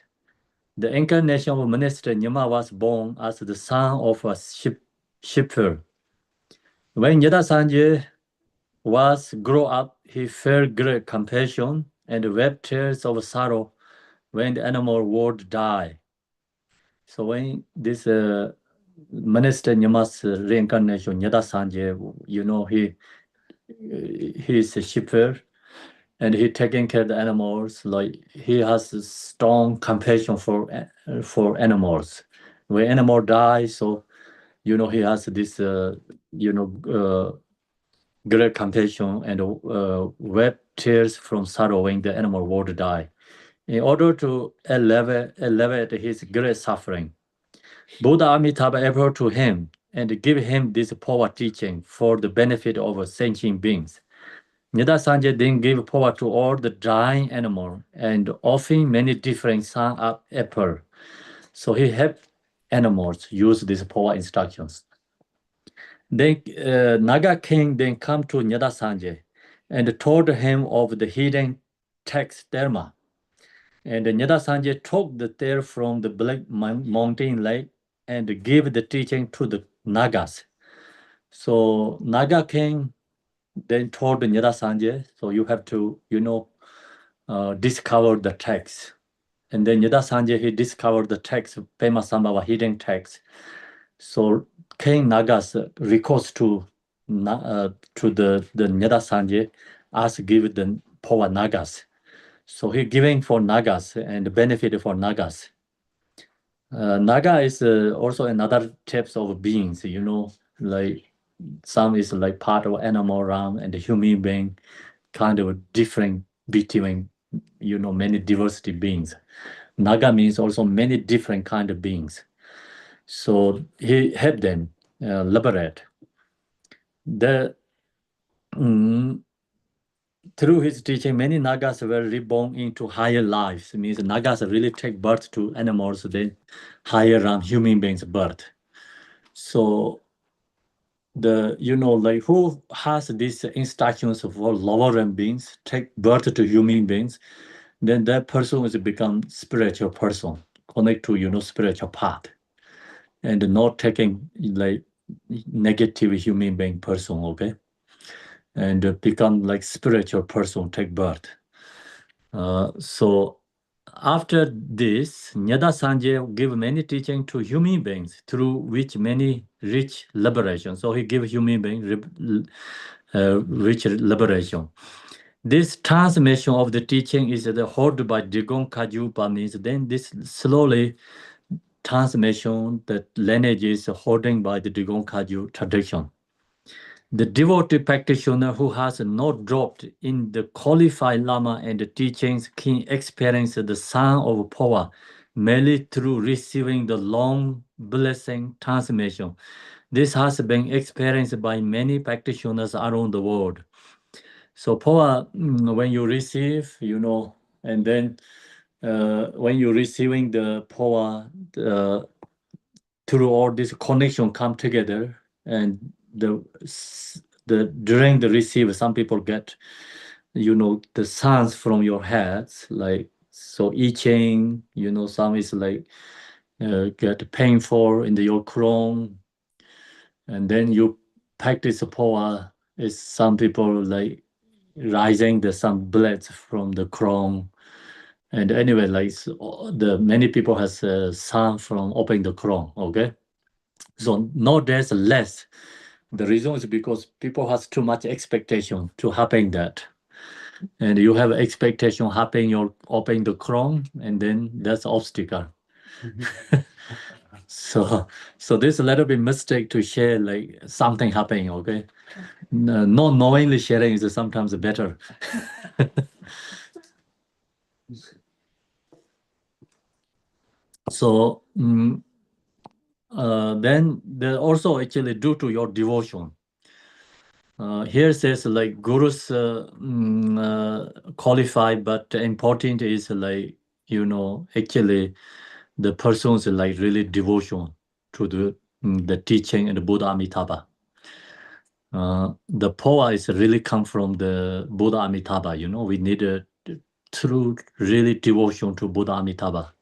the incarnation of Minister Nyama was born as the son of a shepherd. When Nyada Sanje was grow up, he felt great compassion and wept tears of sorrow when the animal world die. So when this Minister Nyama's reincarnation, Nyada Sanje, he is a shepherd and he taking care of the animals. Like he has a strong compassion for animals. When animal die, so he has this great compassion and wept tears from sorrow when the animal world die. In order to elevate his great suffering, Buddha Amitabha appeared to him and give him this power teaching for the benefit of sentient beings. Nida Sanjay then gave power to all the dying animal and offering many different sun up apple. So he helped animals use these power instructions. Then Naga king then come to Nida Sanjay and told him of the hidden text dharma. And Nida Sanjay took the tail from the Black Mountain Lake and gave the teaching to the Nagas. So Naga king then told Nida Sanjay, so you have to, discover the text. And then Nida Sanjay, he discovered the text, Pema Sambhava hidden text. So King Nagas recourse to the Nida Sanjay, ask give the power Nagas. So he giving for Nagas and benefit for Nagas. Naga is also another types of beings, like some is like part of animal realm and the human being, kind of different between, many diversity beings. Naga means also many different kind of beings. So he helped them liberate. The through his teaching, many Nagas were reborn into higher lives. It means Nagas really take birth to animals, then higher human beings' birth. So like who has these instructions for lower rank beings, take birth to human beings, then that person is become spiritual person, connect to spiritual path, and not taking like negative human being person, okay, and become like spiritual person, take birth. So after this, Nyada Sanjay give many teaching to human beings through which many reach liberation. So he give human being reach liberation. This transmission of the teaching is held by Drikung Kagyu means then this slowly transmission that lineage is holding by the Drikung Kagyu tradition. The devotee practitioner who has not dropped in the qualified Lama and the teachings can experience the sun of power merely through receiving the long blessing transmission. This has been experienced by many practitioners around the world. So power, when you receive, and then when you're receiving the power, through all this connection come together, and during the receive, some people get, the sounds from your heads, like so itching, some is like get painful in your crown, and then you practice the power. Is some people like rising the some blood from the crown, and anyway, like the many people has sound from opening the crown. Okay, so nowadays less. The reason is because people has too much expectation to happen that, and you have expectation happen your opening the crown, and then that's obstacle. So this a little bit mistake to share like something happening. Okay, not knowingly sharing is sometimes better. So then they also actually due to your devotion. Here says like gurus qualified, but important is like, actually the person's like really devotion to the teaching and the Buddha Amitabha. The Phowa is really come from the Buddha Amitabha. We need a true really devotion to Buddha Amitabha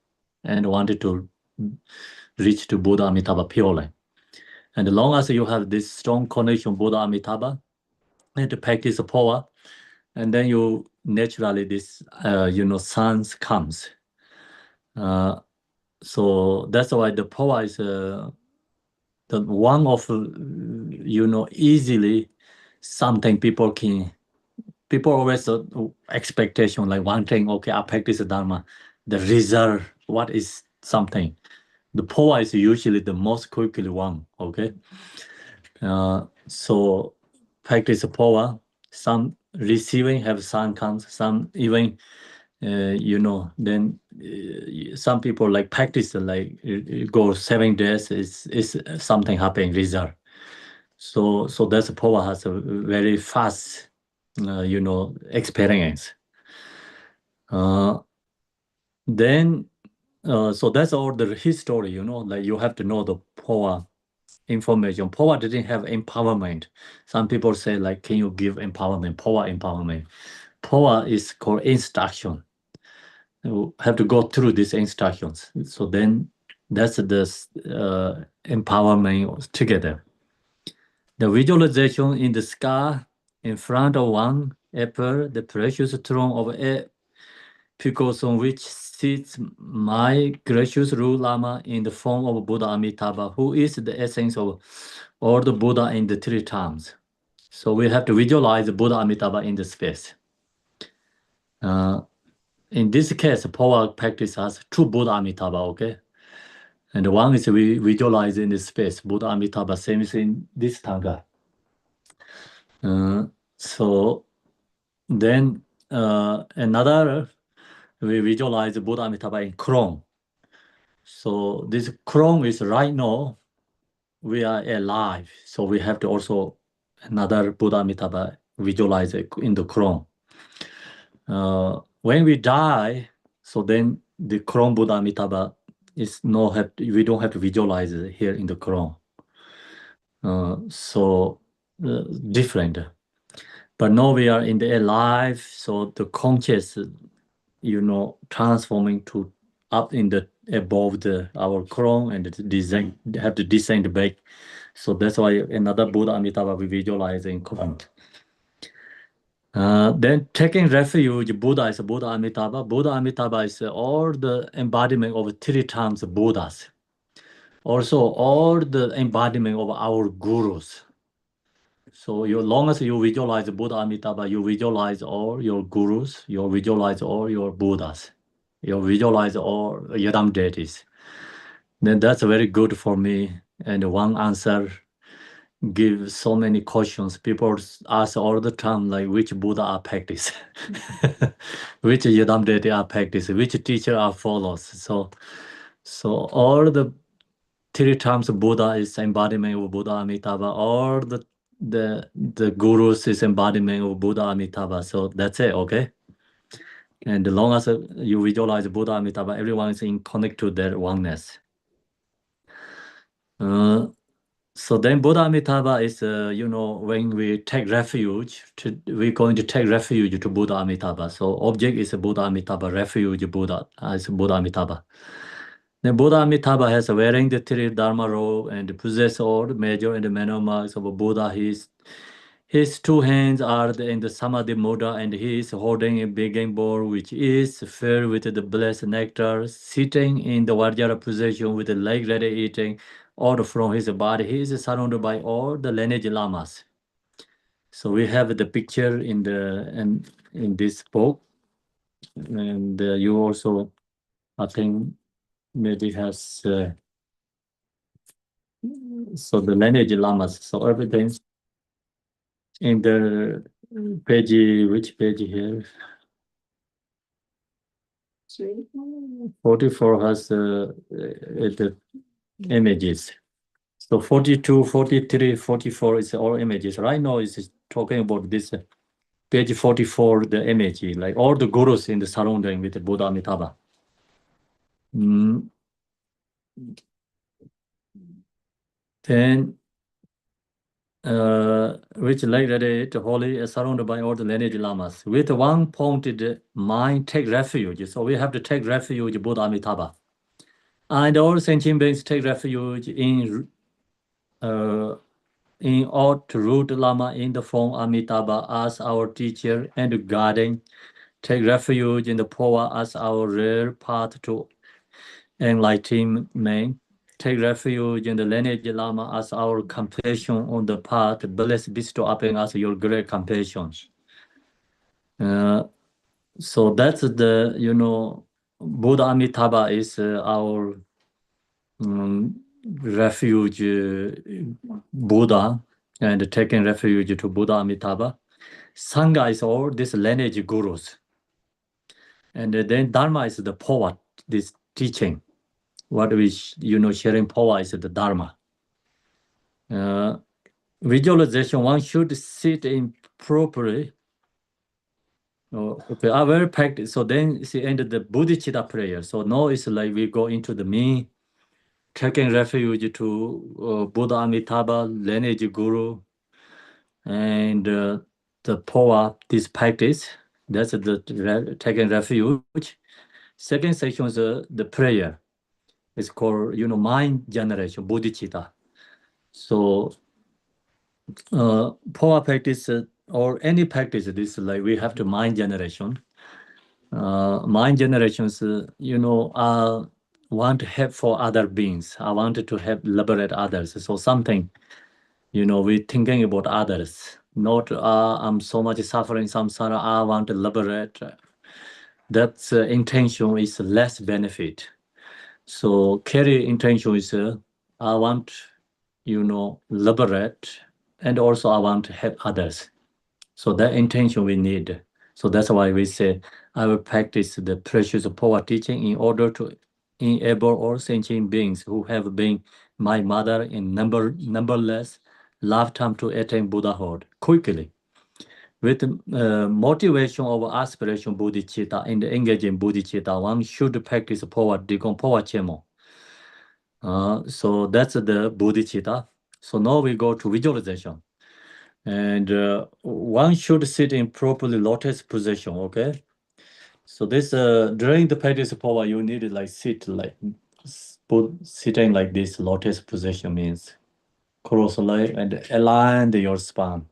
and wanted to reach to Buddha Amitabha purely. And as long as you have this strong connection Buddha Amitabha and to practice Phowa, and then you naturally this sense comes. So that's why the Phowa is the one of easily something people always expectation like one thing, okay, I practice the dharma, the result, what is something. The Phowa is usually the most quickly one, okay. So practice Phowa, some receiving have some comes, some even then some people like practice like go 7 days is something happening result. So that's Phowa has a very fast experience. Then so that's all the history, like you have to know the Phowa information. Phowa didn't have empowerment. Some people say like, can you give empowerment, Phowa empowerment? Phowa is called instruction. You have to go through these instructions. So then that's the empowerment together. The visualization in the sky in front of one apple, the precious throne of a because on which sits my gracious Ruler Lama in the form of Buddha Amitabha, who is the essence of all the Buddha in the 3 times. So we have to visualize Buddha Amitabha in the space. In this case, Phowa practice has 2 Buddha Amitabha, okay? And one is we visualize in the space, Buddha Amitabha, same as in this Tanga. So then another, we visualize Buddha Amitabha in Chrome. So this Chrome is right now, we are alive. So we have to also another Buddha Amitabha visualize it in the Chrome. When we die, so then the Chrome Buddha Amitabha is we don't have to visualize it here in the Chrome. So different. But now we are in the alive, so the conscious, transforming to up in the above our crown and have to descend back. So that's why another Buddha Amitabha we visualize in crown. Then taking refuge, Buddha is Buddha Amitabha. Buddha Amitabha is all the embodiment of 3 times Buddhas. Also all the embodiment of our gurus. So as long as you visualize Buddha Amitabha, you visualize all your gurus, you visualize all your Buddhas, you visualize all Yadam deities. Then that's very good for me. And one answer gives so many questions. People ask all the time, like which Buddha I practice, which Yadam deity I practice, which teacher I follow. So all the 3 times Buddha is embodiment of Buddha Amitabha. All the gurus is embodiment of Buddha Amitabha. So that's it, okay? And as long as you visualize Buddha Amitabha, everyone is in connect to their oneness. So then Buddha Amitabha is, when we take refuge, we're going to take refuge to Buddha Amitabha. So object is Buddha Amitabha, refuge Buddha is Buddha Amitabha. The Buddha Amitabha has wearing the 3 dharma robe and possess all the major and the minor marks of a Buddha. His 2 hands are in the Samadhi Mudra, and he is holding a begging bowl which is filled with the blessed nectar, sitting in the Vajra position with the leg ready eating all from his body. He is surrounded by all the lineage lamas. So we have the picture in this book, and you also, I think, maybe has so the lineage lamas. So everything in the page, which page here? 44 has the images. So 42, 43, 44 is all images. Right now it's talking about this page 44, the image, like all the gurus in the surrounding with the Buddha Amitabha. Then, which later it holy surrounded by all the lineage lamas. With one pointed mind, take refuge. So we have to take refuge Buddha Amitabha. And all sentient beings take refuge in old root Lama in the form Amitabha as our teacher and guardian. Take refuge in the Phowa as our rare path to enlightenment. Take refuge in the lineage Lama as our compassion on the path. Bless bestow upon us your great compassion. So that's the, Buddha Amitabha is our refuge Buddha, and taking refuge to Buddha Amitabha. Sangha is all these lineage gurus. And then Dharma is the Phowa, this teaching. What we, sharing Phowa is the Dharma. Visualization, one should sit in properly. Okay, I will practice. So then she ended the bodhicitta prayer. So now it's like we go into the me, taking refuge to Buddha Amitabha, lineage guru, and the Phowa, this practice. That's the taking refuge. Second section is the prayer. It's called, mind generation, bodhicitta. So, Phowa practice or any practice, this like we have to mind generation. Mind generations, I want to help for other beings. I wanted to help liberate others. So something, we thinking about others. Not I'm so much suffering, samsara, I want to liberate. That intention is less benefit. So carry intention is I want, liberate, and also I want to help others. So that intention we need. So that's why we say I will practice the precious Phowa teaching in order to enable all sentient beings who have been my mother in numberless lifetime to attain Buddhahood quickly. With motivation of aspiration bodhicitta and engaging bodhicitta, one should practice Phowa, Drikung Phowa Chemo. So that's the bodhicitta. So now we go to visualization. And one should sit in properly lotus position, okay? So this, during the practice of Phowa, you need to like sit like, sitting like this lotus position means cross leg and align your spine.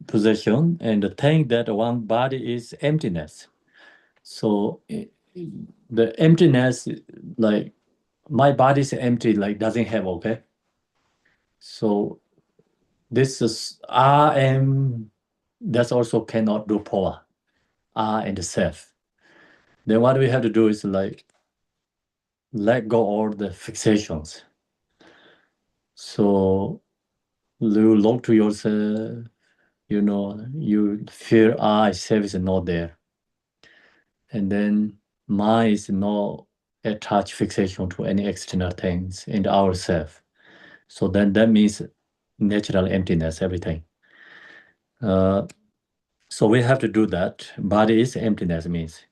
Position and think that one body is emptiness. So the emptiness, like my body is empty, like doesn't have, okay? So this is I am, that's also cannot do Phowa, I and self. Then what we have to do is like let go all the fixations. So you look to yourself, you feel I self is not there. And then mind is not attached fixation to any external things in ourself. So then that means natural emptiness, everything. So we have to do that. Body is emptiness means.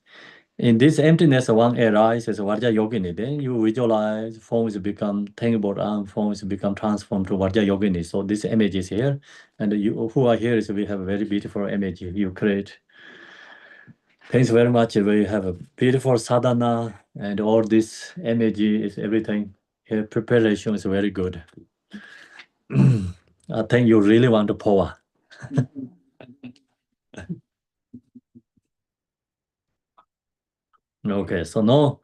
In this emptiness, one arises Vajra Yogini. Then you visualize forms become thinkable, forms become transformed to Vajra Yogini. So this image is here, and you who are here is we have a very beautiful image you create. Thanks very much. We have a beautiful sadhana, and all this image is everything. Here preparation is very good. I think you really want to Phowa. Okay, so no.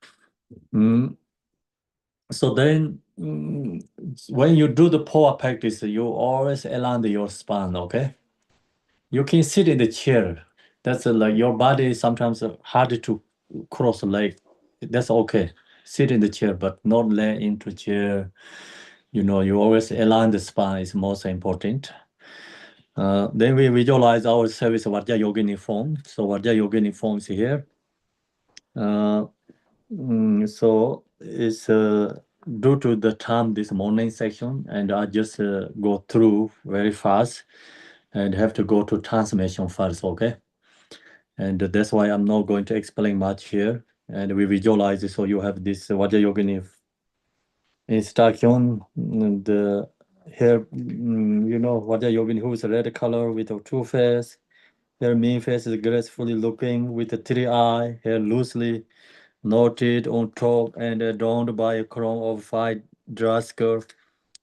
So then, when you do the Phowa practice, you always align your spine, okay? You can sit in the chair. That's like your body is sometimes hard to cross leg. That's okay. Sit in the chair, but not lay into chair. You always align the spine is most important. Then we visualize our service Vajra Yogini form. So Vajra Yogini form is here. So it's due to the time this morning section, and I just go through very fast and have to go to transmission first, okay? And that's why I'm not going to explain much here. And we visualize it, so you have this Vajra Yogini instruction. The here, Vajra Yogini who is red color with a two face. Her mean face is gracefully looking with a three eye, hair loosely knotted on top and adorned by a crown of five dress skirt.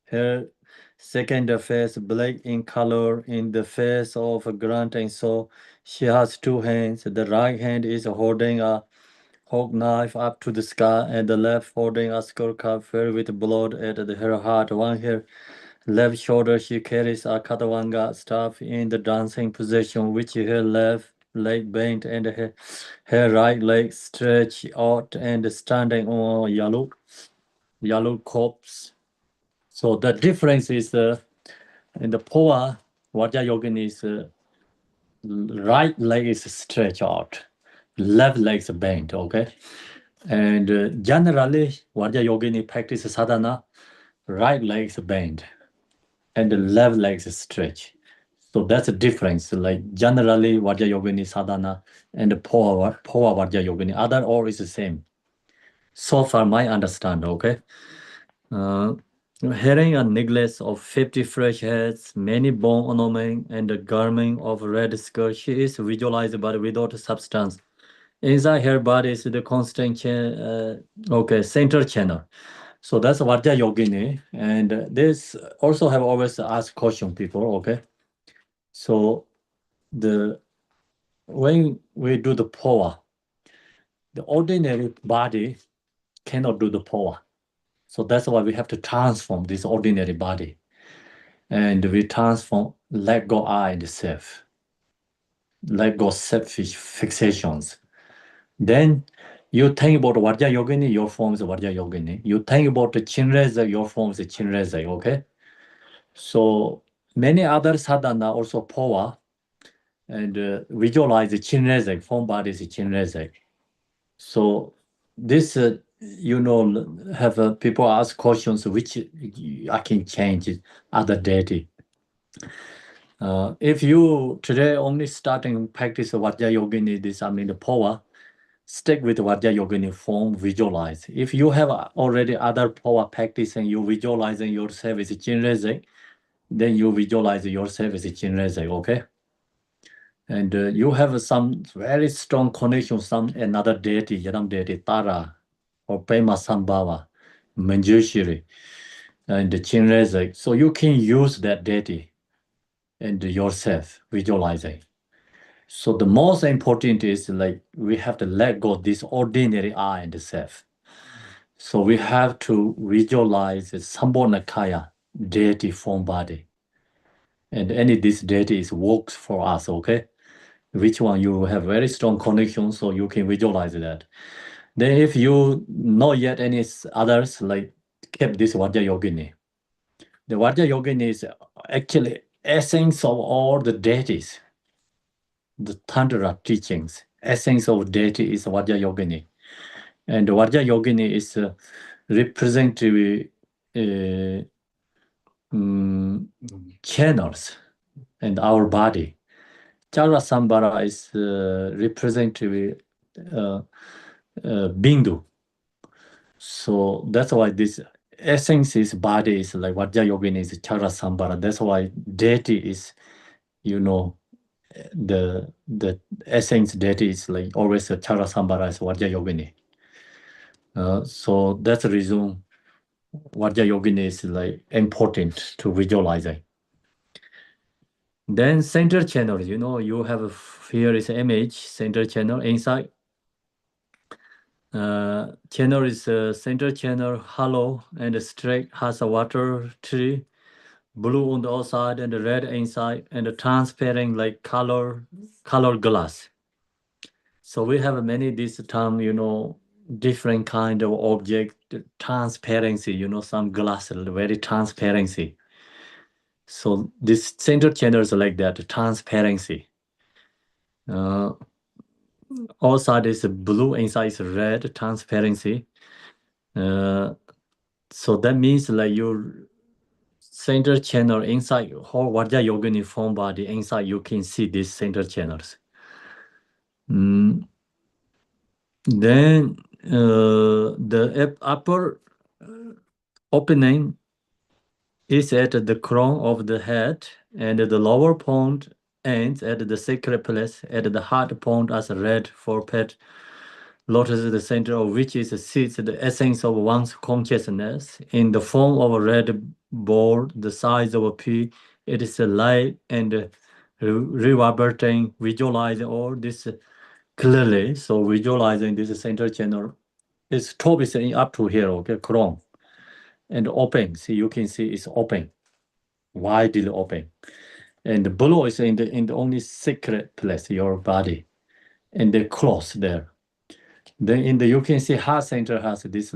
Her second face black in color in the face of a grunt, and so she has two hands. The right hand is holding a hawk knife up to the sky, and the left holding a skull cup filled with blood at her heart. One her left shoulder she carries a katawanga staff in the dancing position, which her left leg bent and her right leg stretched out and standing on yellow corpse. So the difference is in the Phowa, Vajra Yogini is right leg is stretched out, left leg is bent, okay? And generally, Vajra Yogini practice sadhana, right leg is bent and the left leg is stretched. So that's the difference. Like generally, Vajra Yogini sadhana and the Phowa Vajra Yogini, other all is the same. So far, my understand, okay? Uh, Hearing a necklace of 50 fresh heads, many bone ornament, and a garment of red skirt, she is visualized but without substance. Inside her body is the constant center channel. So that's Vajra Yogini. And this also have always asked question people, okay? So the when we do the Phowa, the ordinary body cannot do the Phowa. So that's why we have to transform this ordinary body. And we transform, let go I and self, let go selfish fixations. Then you think about Vajra Yogini, your form is Vajra Yogini. You think about the Chinreza, your form is Chinreza, okay? So many other sadhana also Phowa and visualize the Chinreza, form body is Chinreza. So this, have people ask questions which I can change other deity. If you today only starting practice Vajra Yogini, the Phowa, stick with Vajra Yogini form, visualize. If you have already other Phowa practice and you visualizing yourself as Chinreze, then you visualize yourself as Chinreze, okay? And you have some very strong connection, some another deity, Yadam deity, Tara, or Pema Sambhava, Manjushri, and Chinreze. So you can use that deity and yourself visualizing. So the most important is like we have to let go this ordinary I and the self. So we have to visualize the Sambhonakaya deity form body. And any this deity is works for us, okay? Which one you have very strong connection, so you can visualize that. Then if you know yet any others, like keep this Vajra Yogini. The Vajra Yogini is actually essence of all the deities. The Tantra teachings, essence of deity is Vajra Yogini. And Vajra Yogini is representative channels and our body. Chara Sambara is representative Bindu. So that's why this essence is body is like Vajra Yogini is Chara Sambara. That's why deity is, the essence deity is like always a Chara Sambara is Vajra Yogini. So that's the reason Vajra Yogini is like important to visualizing. Then center channel, you have here is image, center channel inside. Channel is center channel, hollow and straight, has a water tree, blue on the outside and red inside, and transparent like color glass. So we have many this term, different kind of object, transparency, some glass, very transparency. So this center channel is like that, transparency. Outside is blue, inside is red, transparency. So that means like your center channel inside whole Vajra Yogini form body inside you can see these center channels. Then the upper opening is at the crown of the head, and the lower point ends at the sacred place at the heart point as a red forehead. Lotus is the center of which is sits the essence of one's consciousness in the form of a red ball, the size of a pea. It is a light and reverberating, visualizing all this clearly. So visualizing this center channel, its top is up to here, okay, crown, and open. See, you can see it's open, widely open, and the below is in the only sacred place, your body, and the close there. Then you can see heart center has this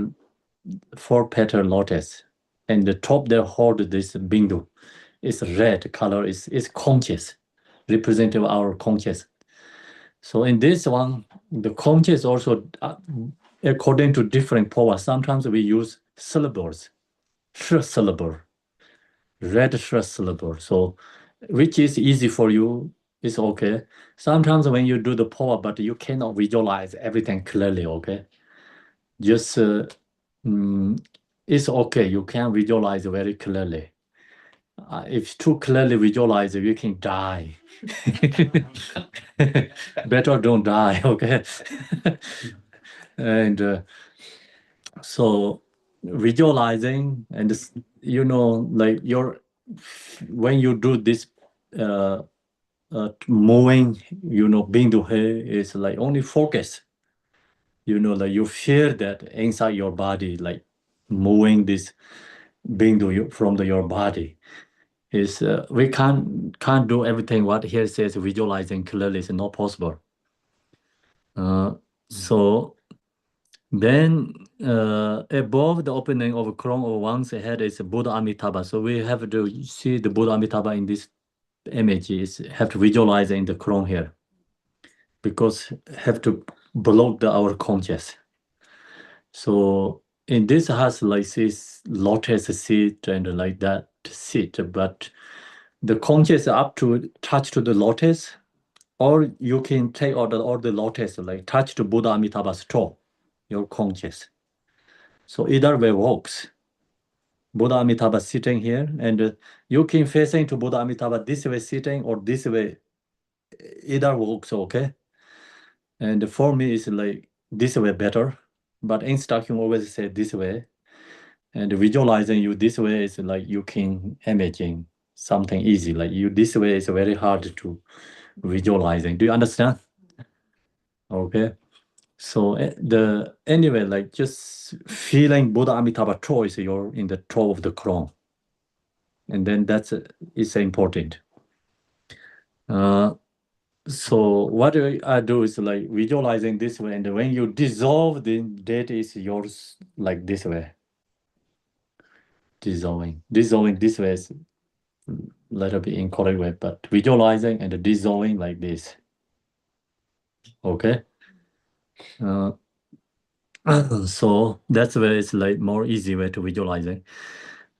4-petal lotus, and the top there hold this bindu. It's red color. It's conscious, representative of our conscious. So in this one, the conscious also according to different Phowa. Sometimes we use syllables, syllable, red syllable. So which is easy for you, it's okay. Sometimes when you do the Phowa, but you cannot visualize everything clearly, okay? Just it's okay. You can visualize very clearly. If too clearly visualize, you can die. Better don't die, okay? And so visualizing and like when you do this moving, being to here is like only focus. Like you feel that inside your body, like moving this being to you from your body. Is we can't do everything what here says visualizing clearly is not possible. So then above the opening of a crown of one's head is Buddha Amitabha. So we have to see the Buddha Amitabha in this image. Is have to visualize in the crown here, because have to block our conscious. So in this has like this lotus seat and like that seat, but the conscious up to touch to the lotus, or you can take all the lotus, like touch to Buddha Amitabha's toe, your conscious. So either way works. Buddha Amitabha sitting here, and you can facing to Buddha Amitabha this way sitting or this way. Either works, okay? And for me, it's like this way better, but instruction always say this way. And visualizing you this way is like you can imagine something easy. Like you this way is very hard to visualizing. Do you understand? Okay. So anyway, like just feeling Buddha Amitabha toe is your in the toe of the crown, and then that's it's important. So what I do is like visualizing this way, and when you dissolve, then that is yours like this way. Dissolving this way is a little bit incorrect way, but visualizing and dissolving like this. Okay. So that's where it's like more easy way to visualizing.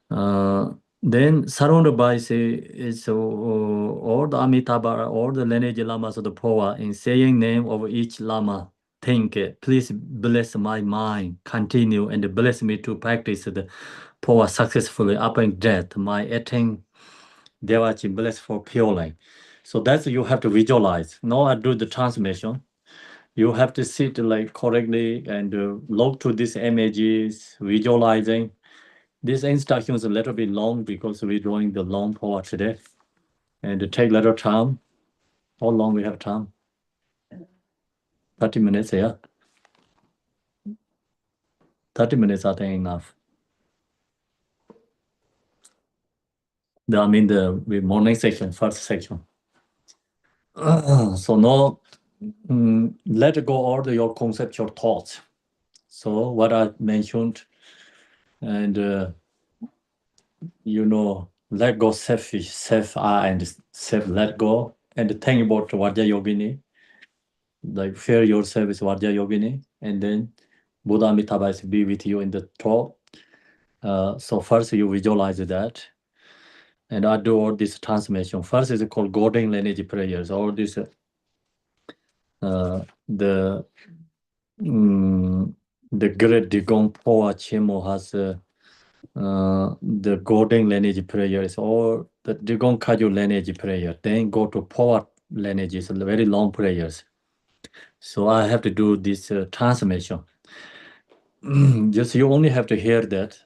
Then surrounded by say is all the Amitabha, all the lineage lamas of the Phowa, in saying name of each lama, think please bless my mind, continue and bless me to practice the Phowa successfully up and death. My eating Devachi bless for purely. So that's you have to visualize. Now I do the transmission. You have to sit like correctly and look to these images, visualizing. This instruction is a little bit long because we're doing the long Phowa today. And it take a little time. How long we have time? 30 minutes, yeah? 30 minutes I think enough. I mean the morning section, first section. So now let go all your conceptual thoughts. So what I mentioned, and let go selfish, self-I, and self-let go, and think about Vajra Yogini, like feel yourself is Vajra Yogini, and then Buddha Amitabha is be with you in the top. So first you visualize that, and I do all this transformation. First is called golden lineage prayers. All this the the great Drikung Phowa Chimo has the golden lineage prayers or the Drikung Kagyu lineage prayer. Then go to Phowa lineages, very long prayers. So I have to do this transformation. Just you only have to hear that,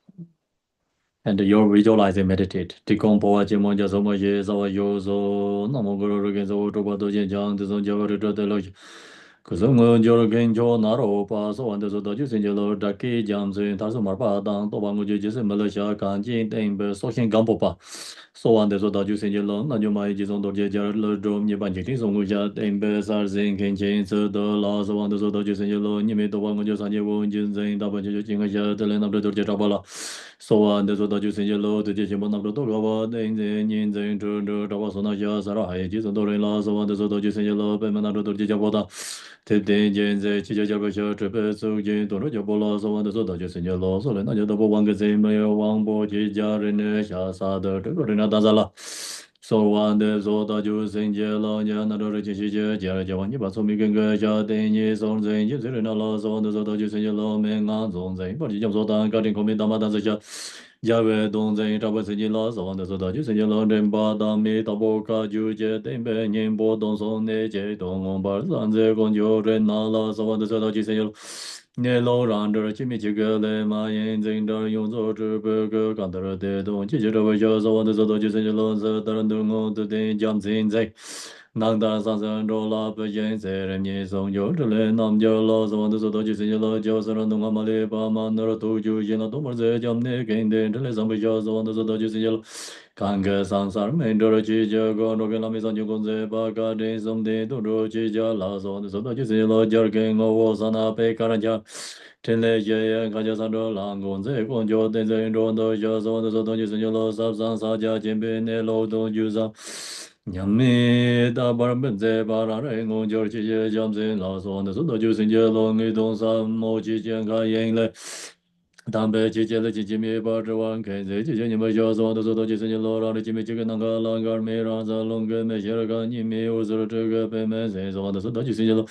and you visualize and meditate. Drikung Phowa Chimo Jasomo Ye Sawa Yozo Namo Guru Genzo Toba Dojin Jang Tizon Javari Totelo. Kuzungo Jorgen Jo Naro Pa So and the Soda Jusingelo Daki Jamsin Tasu Marpa Dang Tobangu Jis Malaysia Kanjin Tembe Soshin Gampopa. So and the Soda Jusingelo Nanuma Jison Dorje Drum Nibanji Songuja Tembe Sarzin Kinchin the Laws of the Soda Jusingelo Nimi Tobangu Josanjo Jinzin Dabanjo Jingaja Telen of the Dorje Tabala. So and the Soda Jusingelo the Jimon of the Togawa Nin Zin to Tabasona Sarai Jison Dorela so and the Soda Jusingelo Pemana Dorje Jabota. Today, Jenze, Chijabacha, Trepeso, Jin, Toro, Jabola, so on the Soda, Jasenjalo, so then I just double one gazeme, one boy, Jarin, Shasada, Gorina Dazala. So one the Soda, Jusenjelo, Janado, Chija, Jarajawani, but so making a Jadini, Sons, and Jezerina, so on the Soda, Jusenjalo, Mengan, Sons, but you Soda, cutting Comidama Dazaja. Yahweh Dong Zeng Taba Siji La So the Soda Ju Siji La Remba Dami Tabo Ka Ju Je Tembe Nyin Bo Dong Song Ne Je Dong On Bar San Ze Gong Jo Ren Na La So the Soda Ju Siji La Ne Lo Ran Der Chi Mi Chi Ge Le Ma Yin Zeng Der Yong Zo Zhi Be Ge Gan Der De Dong Chi Chi De Wei Xia So the Soda Ju Siji La Se Der Dong On De Den Jiang Zeng Zeng Nang Da San Sen Do La Pe Yin Se Ren Yi Song Jo Zhi Le Nam Jo La So the Soda Ju Siji La Jo Se Ran Dong Ma Le Pa Ma Ne Tu Ju Yin La Dong Ma Ze Jiang Ne Gen De Zhe Sang Bei Xia So the Soda Ju Siji La Kang Ge Sang Sar Men Do Chi Je Go No Ge La Mi San Ju Gong Ze Ba Ga De Song De Do Ro Chi Ja La So the Soda Ju Siji La Jar Ge Ngo Wo San Na Pe Ka Ran Jia Chen Le Ye Ye Ka Jia San Do Lang Gong Ze Gong Jo Den Ze Do Do Xia So the Soda Ju Siji La Sab Sang Sa Jia Jin Bei Ne Lo Dong Ju Sang Nyam mi da bar ben ze ba ra re ngong jor chi ye jam zin la so ne so do ju sin je lo ngi dong sa mo chi jian ka yin le dan be chi je le chi ji mi ba zhe wan kai ze chi je ni me xia so de so do ji sin je lo ra de ji mi ji ge nang ga lang ga me ra za long ge me xie ga ni mi wo zhe zhe ge be me ze so de so do ji sin je lo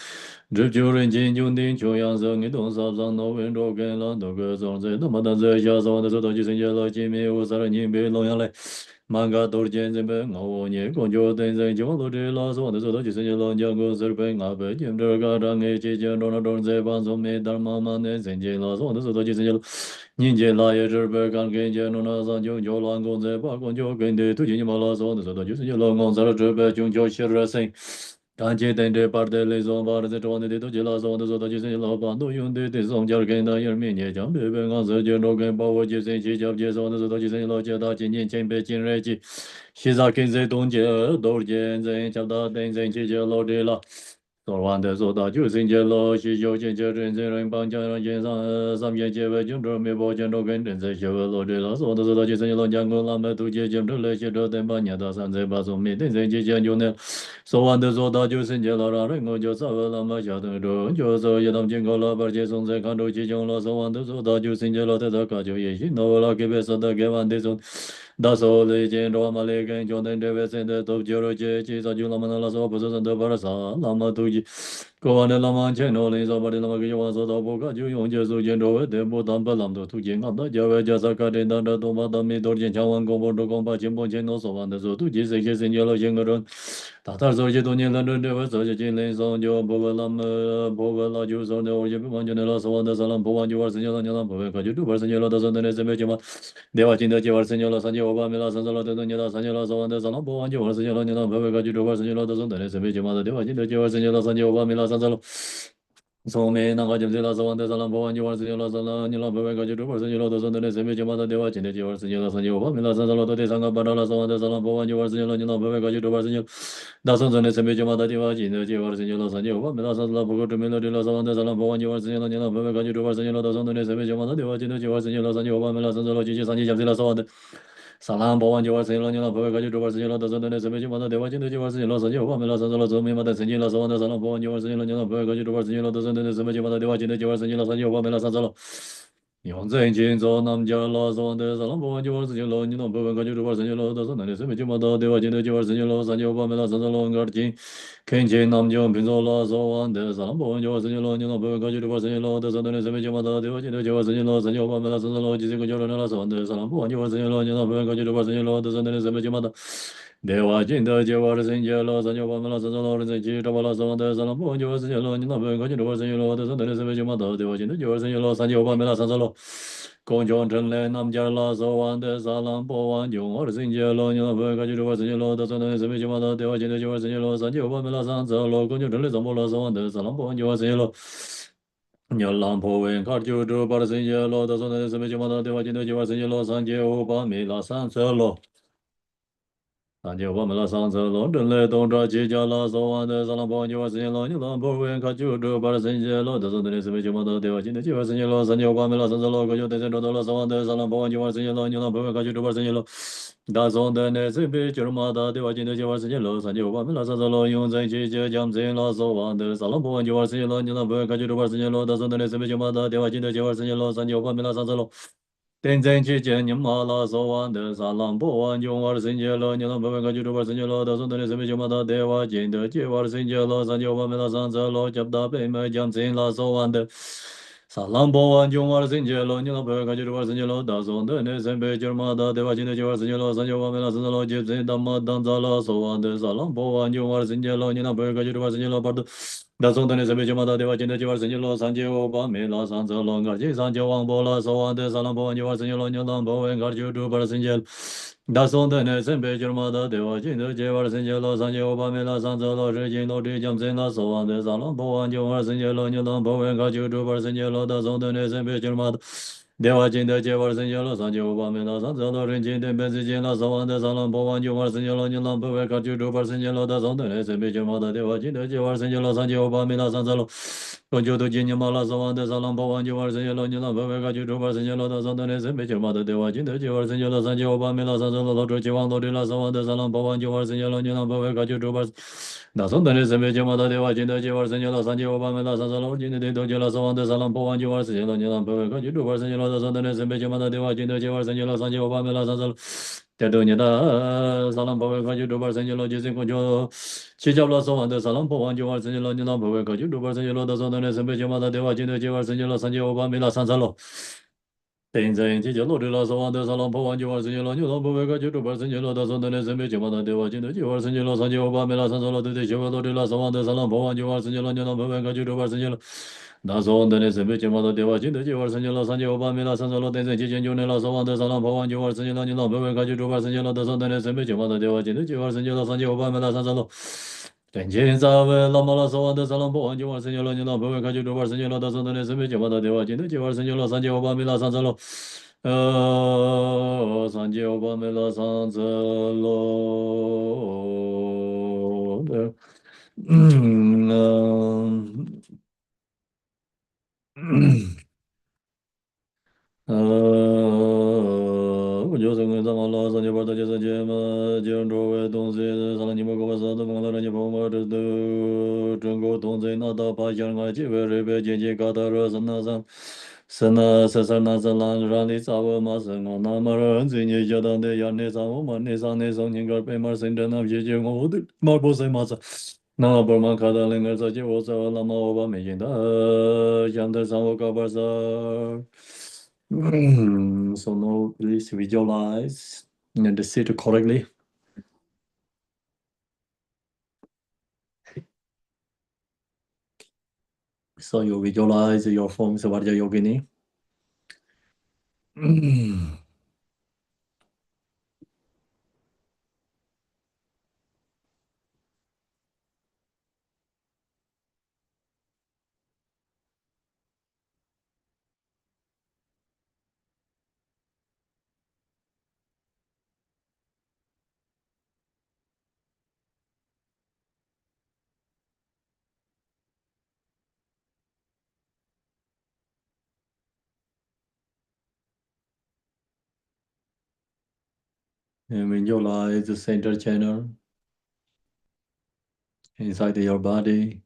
zhe ju ren jin ju ding chu yang se ngi dong sa zang no wen ro gen lang do ge zong ze de ma dan ze xia so de so do ji sin je lo ji mi wo sa re ni be long yang le Manga Dorjen Zimbe, Ngao Nye, Gonjo Den Zeng, Jiwa Lo De La So, the Soda Jisen Yelon Jango Serpe, Ngabe, Jim Durga Rang, Echi, Dona Don Zeban, So Me, Dharma Man, Zenje La So, the Soda Jisen Yelon, Ninja La Ye Zerbe, Gan Gen Nona San Jo, Jo Lan Gon Zeba, Gonjo Gen De, Tu Jin La So, the Soda Jisen Yelon, Gon Zara Zerbe, Jung Jo Shir Sing. Kanche tende parte le son par de tone de to jela son de so de se lo ban do yun de song jar gen da yer mi ne jang de ben gang se je no gen ba wo je se chi jab je son de so de se lo je da jin jin chen be jin re ji xi za ken se dong je do jian zhen chao da den zhen chi je lo de la so wan de so da ju sin je lo xi jiu jian je ren zhen ren bang jiang ren jian sang sam ye je wei jun zhe me bo jian do gen den se xie we lo de la so de so da ji se lo jiang gong la me tu je jian de le xie de den ba nian da san zhe ba so me den zhen ji jian ju ne so one the so da ju sin je la ra ren go jo sa we la ma xia de ro jo so ye dam jing go la bar je song zhe kan do ji jiang lo so one the so da ju sin je la de da ka ju ye xin no la ke be sa da ge wan de so da so le jian ro ma le gen jo den de we sen de do jo ro je ji sa ju la ma na la so bu so san de ba ra sa la ma tu ji ko wan de la ma chen no le so ba de la ma ge yo wa so da bo ka ju yong je so jian ro we de bo dan ba lam do tu jian ga da ja we ja sa ka de da da do ma da mi do jian chang wan gong bo do gong ba jian bo jian no so wan de so tu ji se ge sin je lo jian ge ren大大手机多年了，人这个手机金陵上就不问那么不问那就说的，我也不完全的老是忘的啥了，不完就玩生意了，你那不会感觉就玩生意了，到时候那什么就嘛，对吧？今天就玩生意了，三千我把没了，三十了，等你了，三千了，说完的啥了，不完就玩生意了，你那不会感觉就玩生意了，到时候那什么就嘛，对吧？今天就玩生意了，三千我把没了，三十了。从没那个就是拉斯旺的萨朗波万就玩世界拉萨拉，你老婆外个就玩世界了，都是那那谁没就嘛的对吧？今天就玩世界了，三九八没了，三十了，都得三个巴拉拉斯旺的萨朗波万就玩世界了，你老婆外个就玩世界，那son那谁没就嘛的对吧？今天就玩世界了，三九八没了，三十了，不过准备了的拉斯旺的萨朗波万就玩世界了，你老婆外个就玩世界了，都是那那谁没就嘛的对吧？今天就玩世界了，三九八没了，三十了，继续三七三七拉斯旺的。萨拉波万就玩世界了，你老婆外个就玩世界了，都是那那谁没就嘛的对吧？今天就玩世界了，三九八没了，三十了，准备嘛的曾经拉斯旺的萨朗波万就玩世界了，你老婆外个就玩世界了，都是那那谁没就嘛的对吧？今天就玩世界了，三九八没了，三十了。永在金朝南迦拉萨的萨拉波就玩四千罗，你能不问个就是玩三千罗，但是那里是没就嘛的，对吧？今天就玩三千罗，三千八百拉三千罗，个金，看见南迦平朝拉萨湾的萨拉波就玩三千罗，你能不问个就是玩三千罗，但是那里是没就嘛的，对吧？今天就玩三千罗，三千八百拉三千罗，几千个就拉萨湾的萨拉波就玩三千罗，你能不问个就是玩三千罗，但是那里是没就嘛的。对吧？今天就玩三千罗，三千八百拉三千罗，人在七十八拉萨湾的萨拉波就玩三千罗，你能不问个就是玩三千罗，但是那里是没就嘛的，对吧？今天就玩三千罗，三千八百拉三千罗。公交车来南家拉萨湾的萨朗波湾就我的新街路，你那不看就是我新街路，到村那是没去嘛的，对我今天就我新街路，三九八没拉上走路，公交车来怎么拉萨湾的萨朗波湾就我新街路。你兰坡湾卡就住把的新街路，到村那是没去嘛的，对我今天就我新街路，三九八没拉上走路。三九八没拉上走路，人来东抓起家拉萨湾的萨朗波湾就我新街路，你兰坡湾卡就住把的新街路，到村那是没去嘛的，对我今天就我新街路，三九八没拉上走路，公交车来到拉萨湾的萨朗波湾就我新街路，你兰坡湾卡就住把新街路。大宋的那是被就是马达对吧？今天就玩世界楼，三九八没拉萨走路，用在去就将在拉萨湾的萨朗波湾就玩世界楼，你那不会感觉就玩世界楼？大宋的那是被就马达对吧？今天就玩世界楼，三九八没拉萨走路。天真去见你马拉萨湾的萨朗波湾就玩世界楼，你那不会感觉就玩世界楼？大宋的那是被就马达对吧？今天就玩世界楼，三九八没拉萨走路，接大北没将在拉萨湾的。萨朗波湾就玩世界楼，你那不会感觉就玩世界楼？大宋的那是被就马达对吧？今天就玩世界楼，三九八没拉萨走路，接在大马当扎拉萨湾的萨朗波湾就玩世界楼，你那不会感觉就玩世界楼？巴都。大宋的那是被就马达对吧？今天就玩世界楼，三九八没拉上走路，二七三九王波拉萨湾的萨朗波湾就玩世界楼，你那不会感觉就玩世界楼？大宋的那是被就马达对吧？今天就玩世界楼，三九八没拉上走路，日进路直将在拉萨湾的萨朗波湾就玩世界楼，你那不会感觉就玩世界楼？大宋的那是被就马达。电话今天接玩生意了，三九八没拉上走到人今天本次见了上万的上浪播完就玩生意了，你浪不会看就周玩生意了，他上头来准备就马的电话今天接玩生意了，三九八没拉上走了，我就都今年马拉上万的上浪播完就玩生意了，你浪不会看就周玩生意了，他上头来准备就马的电话今天接玩生意了，三九八没拉上走了，老周期望到的拉上万的上浪播完就玩生意了，你浪不会看就周玩。那上头来准备就马的电话今天接玩生意了，三九八没拉上走了，我今天的都接了上万的上浪播完就玩生意了，你浪不会看就周玩生意了。上头的准备就马的电话，今天就玩三九了，三九八没了，上走了。这多年的沙朗波维克就玩三九了，就是公交七角了，上完的沙朗波湾就玩三九了，你浪波维克就玩三九了，到上头的准备就马的电话，今天就玩三九了，三九八没了，上走了。现在七角落地了，上完的沙朗波湾就玩三九了，你浪波维克就玩三九了，到上头的准备就马的电话，今天就玩三九了，三九八没了，上走了，对对，就玩落地了，上完的沙朗波湾就玩三九了，你浪波维克就玩三九了。那时候的那是没见过的电话，今天就玩三千了，三千八没了，三十了，等在几千就来了，上网的上浪跑完就玩三千了，你老不会看就玩三千了，到时候的那是没见过的电话，今天就玩三千了，三千八没了，三十了。等前三位老马了，上网的上浪跑完就玩三千了，你老不会看就玩三千了，到时候的那是没见过的电话，今天就玩三千了，三千八没了，三十了。三千八没了，三十了。我就是跟咱们老三就玩的就是节嘛，就周围东西，上了你们给我啥都忘了，你帮我这都中国东西那大把乡啊，几位这边渐渐搞到了是那上，是那是是那是那让你找我嘛是我那么人最你觉得的要你找我嘛，你上你送你个白马身着那些就我的马不是马是。那不嘛看到那个手机，我说那么我把没见到，想得上我搞把事。So now please visualize and sit correctly. So you visualize your form Savarja Yogini. And visualize the center channel inside your body.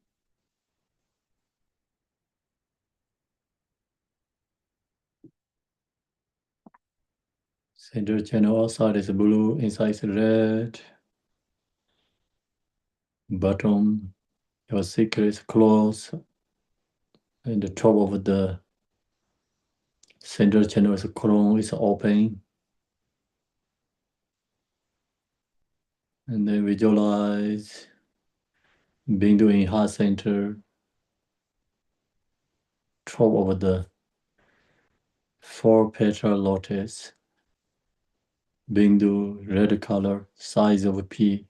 Center channel outside is blue, inside is red. Bottom, your secret is closed. And the top of the center channel is crown is open. And then visualize being doing heart center, top of the 4-petal lotus, Bindu, red color, size of P.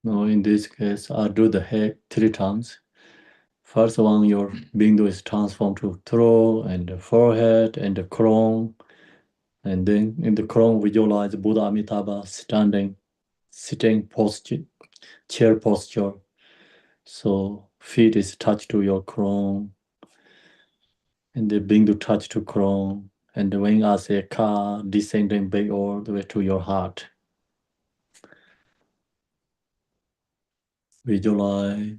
Now in this case, I'll do the head 3 times. First one, your Bindu is transformed to throat and the forehead and the crown. And then in the crown, visualize Buddha Amitabha sitting posture, chair posture. So feet is touched to your crown. And the Bindu touch to crown. And when I say ka, descending back all the way to your heart. Visualize.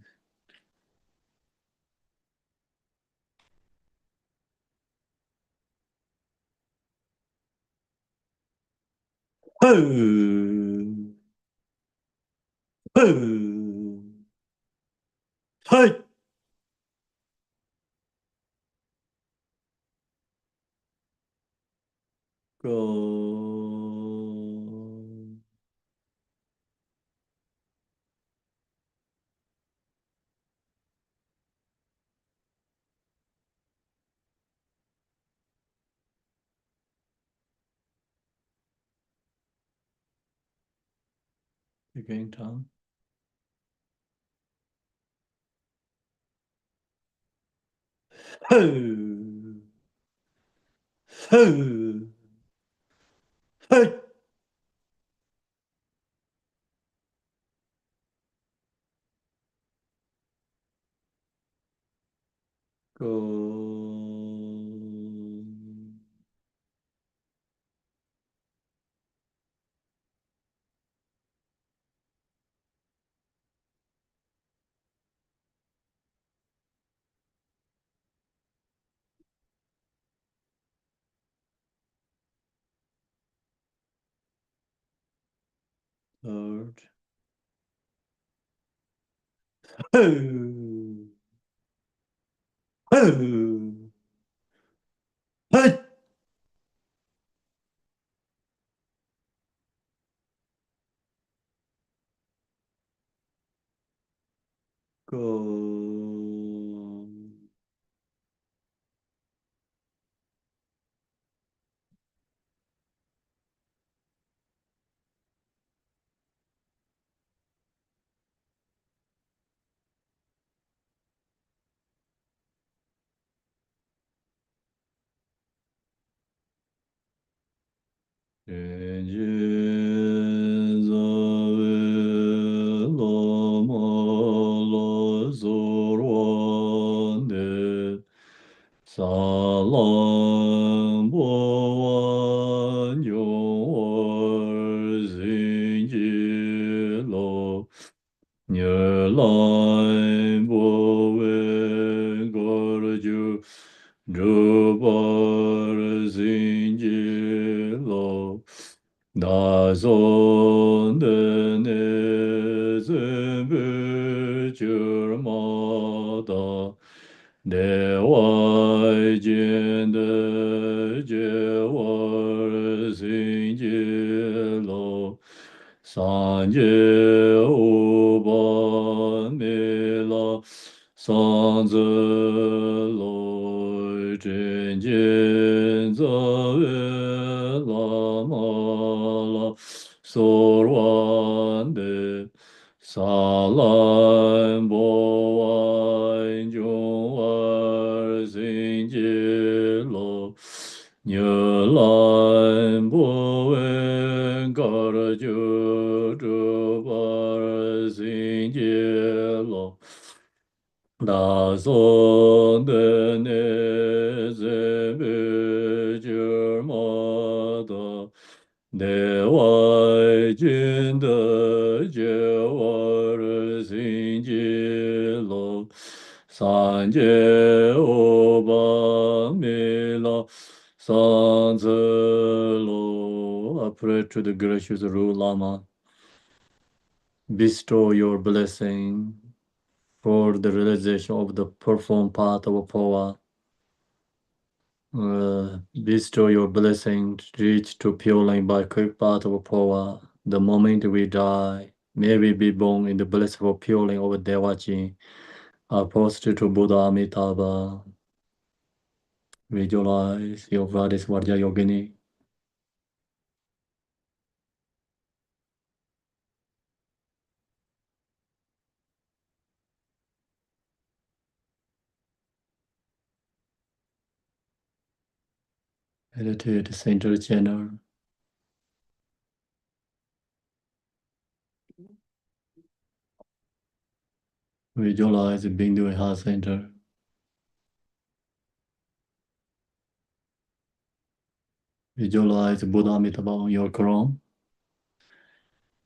Hey! Hey! Go. Again, tongue. Hey! Hey! Hey! Go. Third. Hey! Hey! Hey! Go. Salam Boan Yor Zinji Lo Nye Lai Bo Wen Gorju Drubar Zinji Lo Da Zon De Ne Zembe Chur Da De Wai Jin De Je War Zinji Lo San Je U Ban Me La San Zi Lo Zhen Jin Za We La Ma La Sor Wan De Salam Boan Jung War Xin Ji Lo Như Lan Bo Wen Gar Ju Zhu War Xin Ji Lo Da Zon De Ne Ze Bi Jir Ma Da De Wai 君的觉而行极乐，三界五八弥勒，三次罗。I pray to the gracious Ruler Lama, bestow your blessing for the realization of the profound path of Phowa. Bestow your blessing to reach to pure line by quick path of Phowa. The moment we die, may we be born in the blissful pure line of Devachi, apostle to Buddha Amitabha. Visualize your goddess Vajra Yogini. Meditate center channel. Visualize Bindu Heart Center. Visualize Buddha Amitabha on your crown.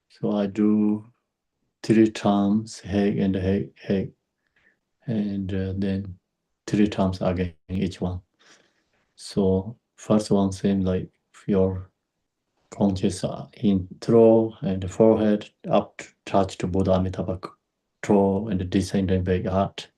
So I do 3 times heg and heg, and then 3 times again each one. So first one seems like your conscious in throat and forehead up to touch to Buddha Amitabha throat and descending back heart.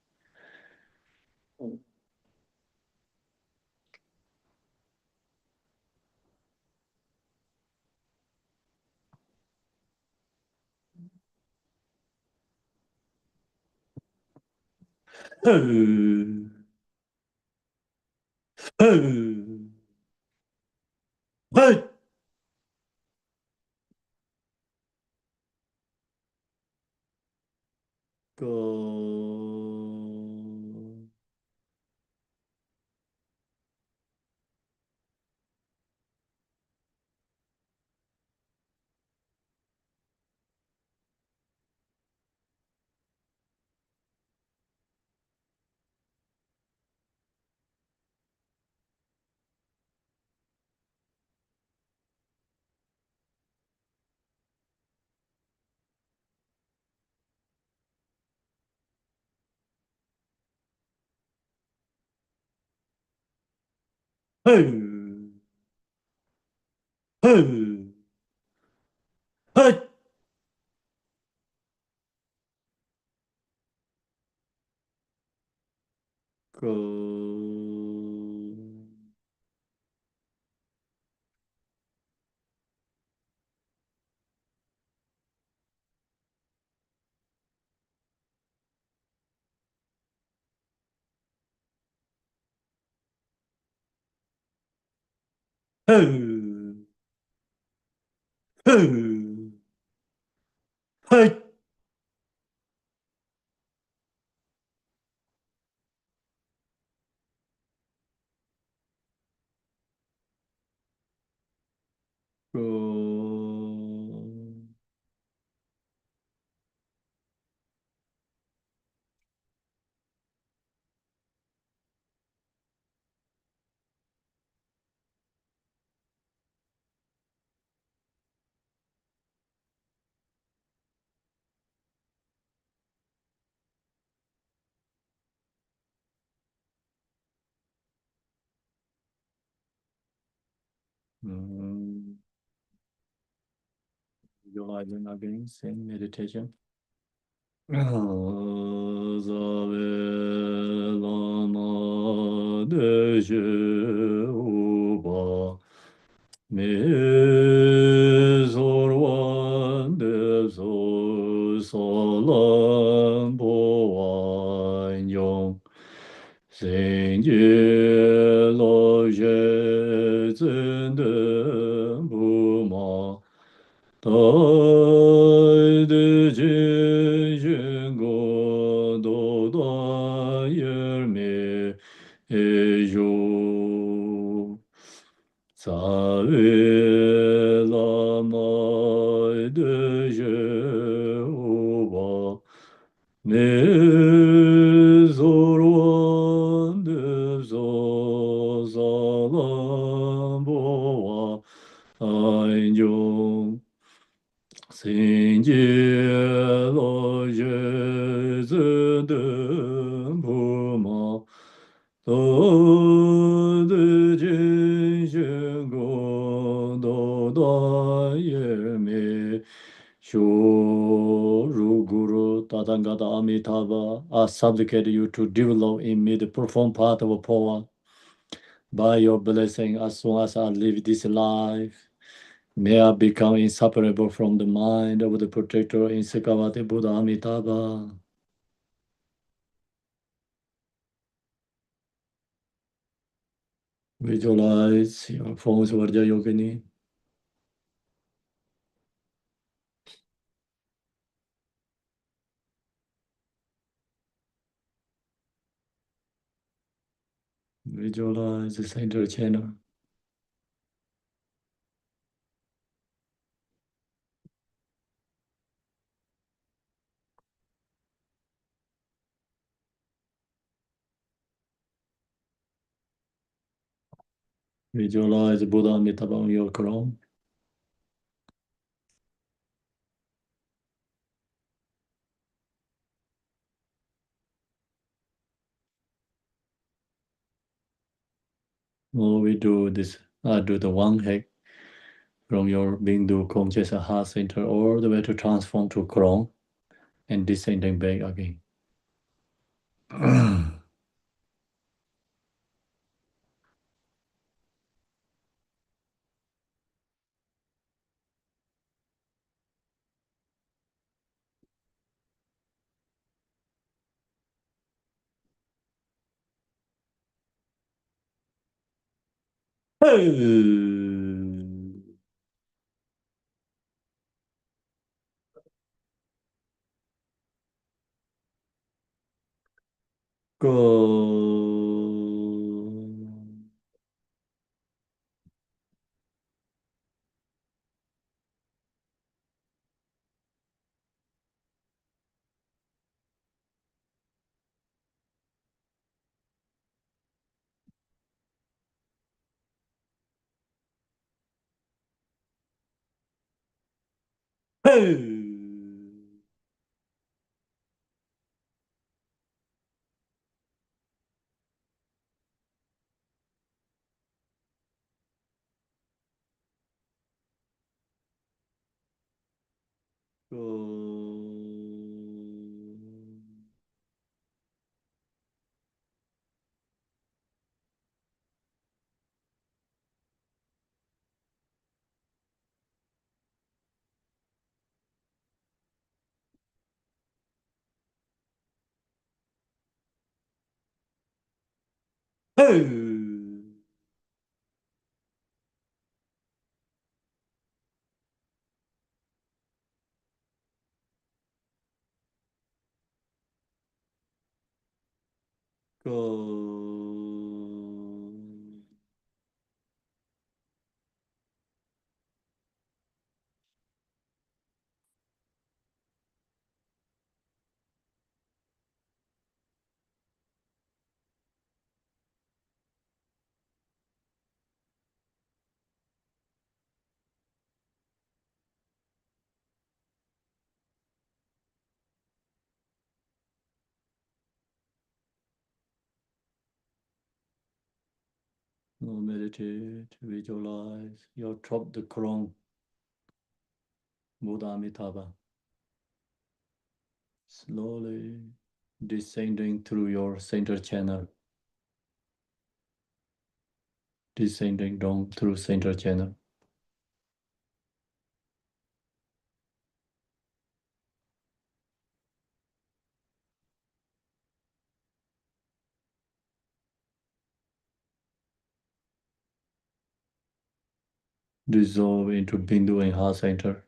Go. Visualizing again, same meditation. Zave lama deje uba me zorwan de zo solam bo wan yong sen je lo je zen de bu ma 大地尽心功德大圆满，有在拉玛的耶和华，你所罗的所萨拉波瓦安永。心结落叶子的不毛，都的金线共都断也灭。修如 Guru Tathagata Amitabha, I supplicate you to develop in me the profound part of Phowa. By your blessing, as soon as I live this life, may I become inseparable from the mind of the protector in Sakavati Buddha Amitabha. Visualize your forms Varja Yogini. Visualize the center channel. Visualize Buddha Amitabha on your crown. Oh, we do this. I do the one heck from your Bindu Kongchesa heart center all the way to transform to crown and descending back again. Go. Now meditate, visualize your top the crown, Buddha Amitabha, slowly descending through your center channel, descending down through center channel. Dissolve into Bindu and heart center.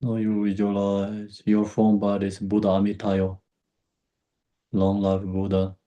Now you visualize your form body is Buddha Amitabha, long life Buddha.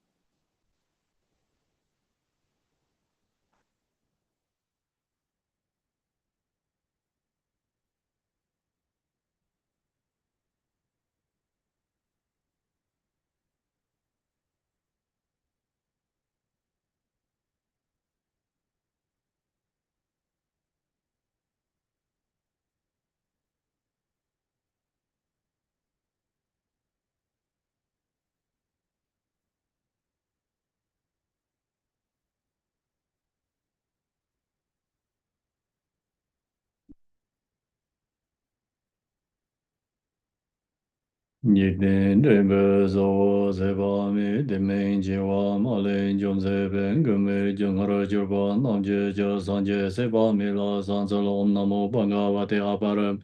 Yikden Rimbe Zo Zebami Dimen Jiwa Malin Jom Zeben Gume Jungara Jurban Namje Sanje Sebami La Sansalom Namo Bhagavate Aparam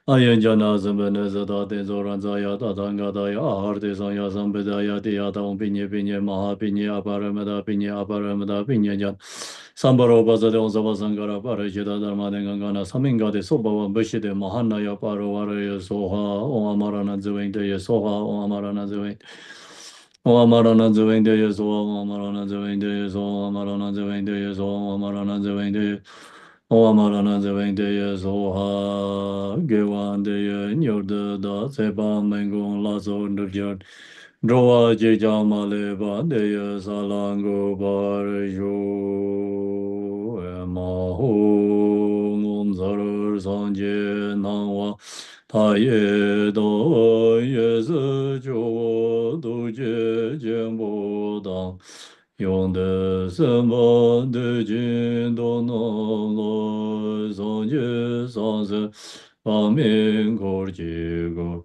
Ayan Jana Zambene Zada Tenzoran Zaya Tatanga Daya Aharde Sanya Zambedaya Diyata Pinye Pinye Maha Pinye Aparamada Pinye Aparamada Pinye Jan Sambaro Bazade Onsava Sangara Parajita Dharma Dengangana Samingade Sobavan Bishide Mahanaya Paravara Soha Om Amarana Zuvende Soha Om Amarana Zuvende Om Amarana Zuvende Soha Om Amarana Zuvende Soha Om Amarana Zuvende Soha Om Amarana Zuvende Om Amarana Zuvende Soha Gewande Nyorda Da Seba Mengun Lazo Nurjad Droa Jijamale Bande Salango Barjo Maho Ngum Sanje Nawa Taye Do Yes Jo Do Jembo Dang Yong De Semba De Jin Do No Lo Sanje Sanse Amin Kor Jigo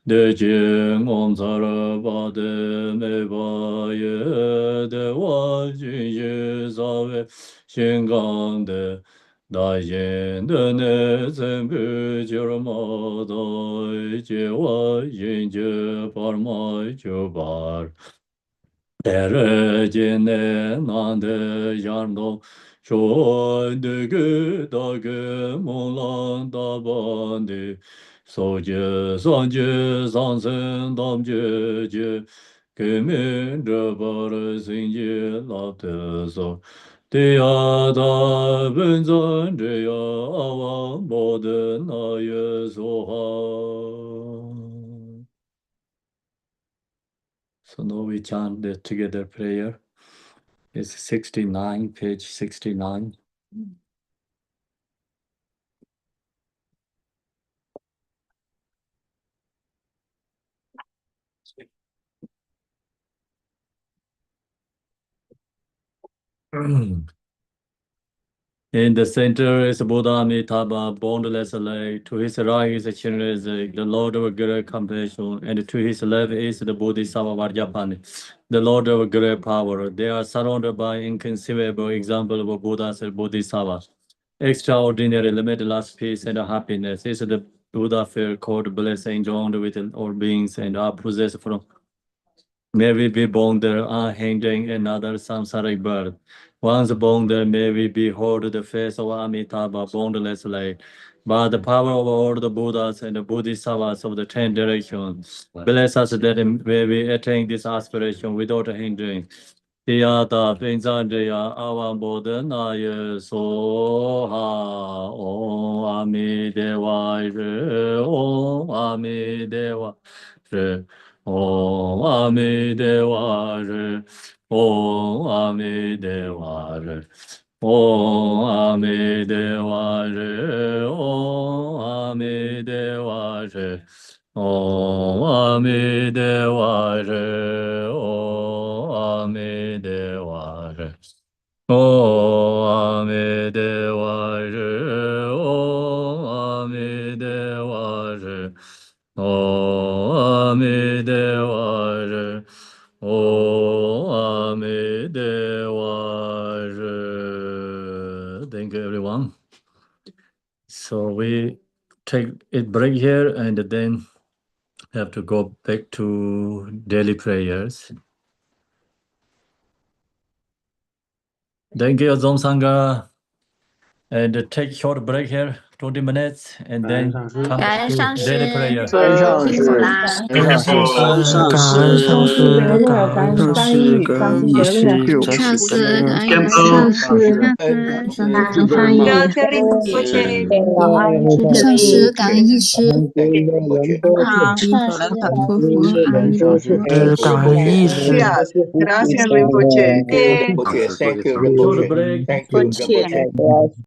De Jing Om Sara Ba De Me Ba Ye De Wa Jin Ye Sa We Xin Gang De Da Yin De Ne Zen Bu Jir Ma Da Je Wa Yin Je Par Ma Ju Bar Tere Jine Nande Yarno Choi De Gu Da Gu Mon Lan Da Bandi So Je San Je San Sen Dam Je Je Ke Min De Bar Sin Je La Te So Te Ya Da Ben Zan Je Ya Awa Bo De Na Ye So Ha. So now we chant the together prayer. It's 69, page 69. In the center is Buddha Amitabha, boundless light. To his right is the Lord of great compassion, and to his left is the Bodhisattva Vajrapani, the Lord of great power. They are surrounded by inconceivable example of Buddhas and Bodhisattvas. Extraordinary limitless peace and happiness is the Buddha fear called blessed, enjoyed with all beings and are possessed from. May we be born there unhindering another samsaric birth. Once born there, may we behold the face of Amitabha boundless light. By the power of all the Buddhas and the Bodhisattvas of the 10 directions, bless us that may we attain this aspiration without hindering. Tiyata Pinzandriya Avambodhanaya Soha Om Ami Devaya Om Ami Devaya Om Ami Devaya Om Ami Devaya Om Ami Devaya Om Ami Devaya Om Ami Devaya Om Ami Devaya Om Ami Devaya Om Ami Devaya Om Ami Devaya Om Ami Devaya. Thank you, everyone. So we take a break here and then have to go back to daily prayers. Thank you, Zom Sangha. And take short break here, 20 minutes, and then come to daily prayer. 辛苦啦！感恩上师，感恩上师，感恩上师，感恩德律，上师，感恩上师，上感恩翻译，上师，感恩医师，好，上师，感恩上师，感恩医师，Gracias, Rinpoche. Short break. Rinpoche.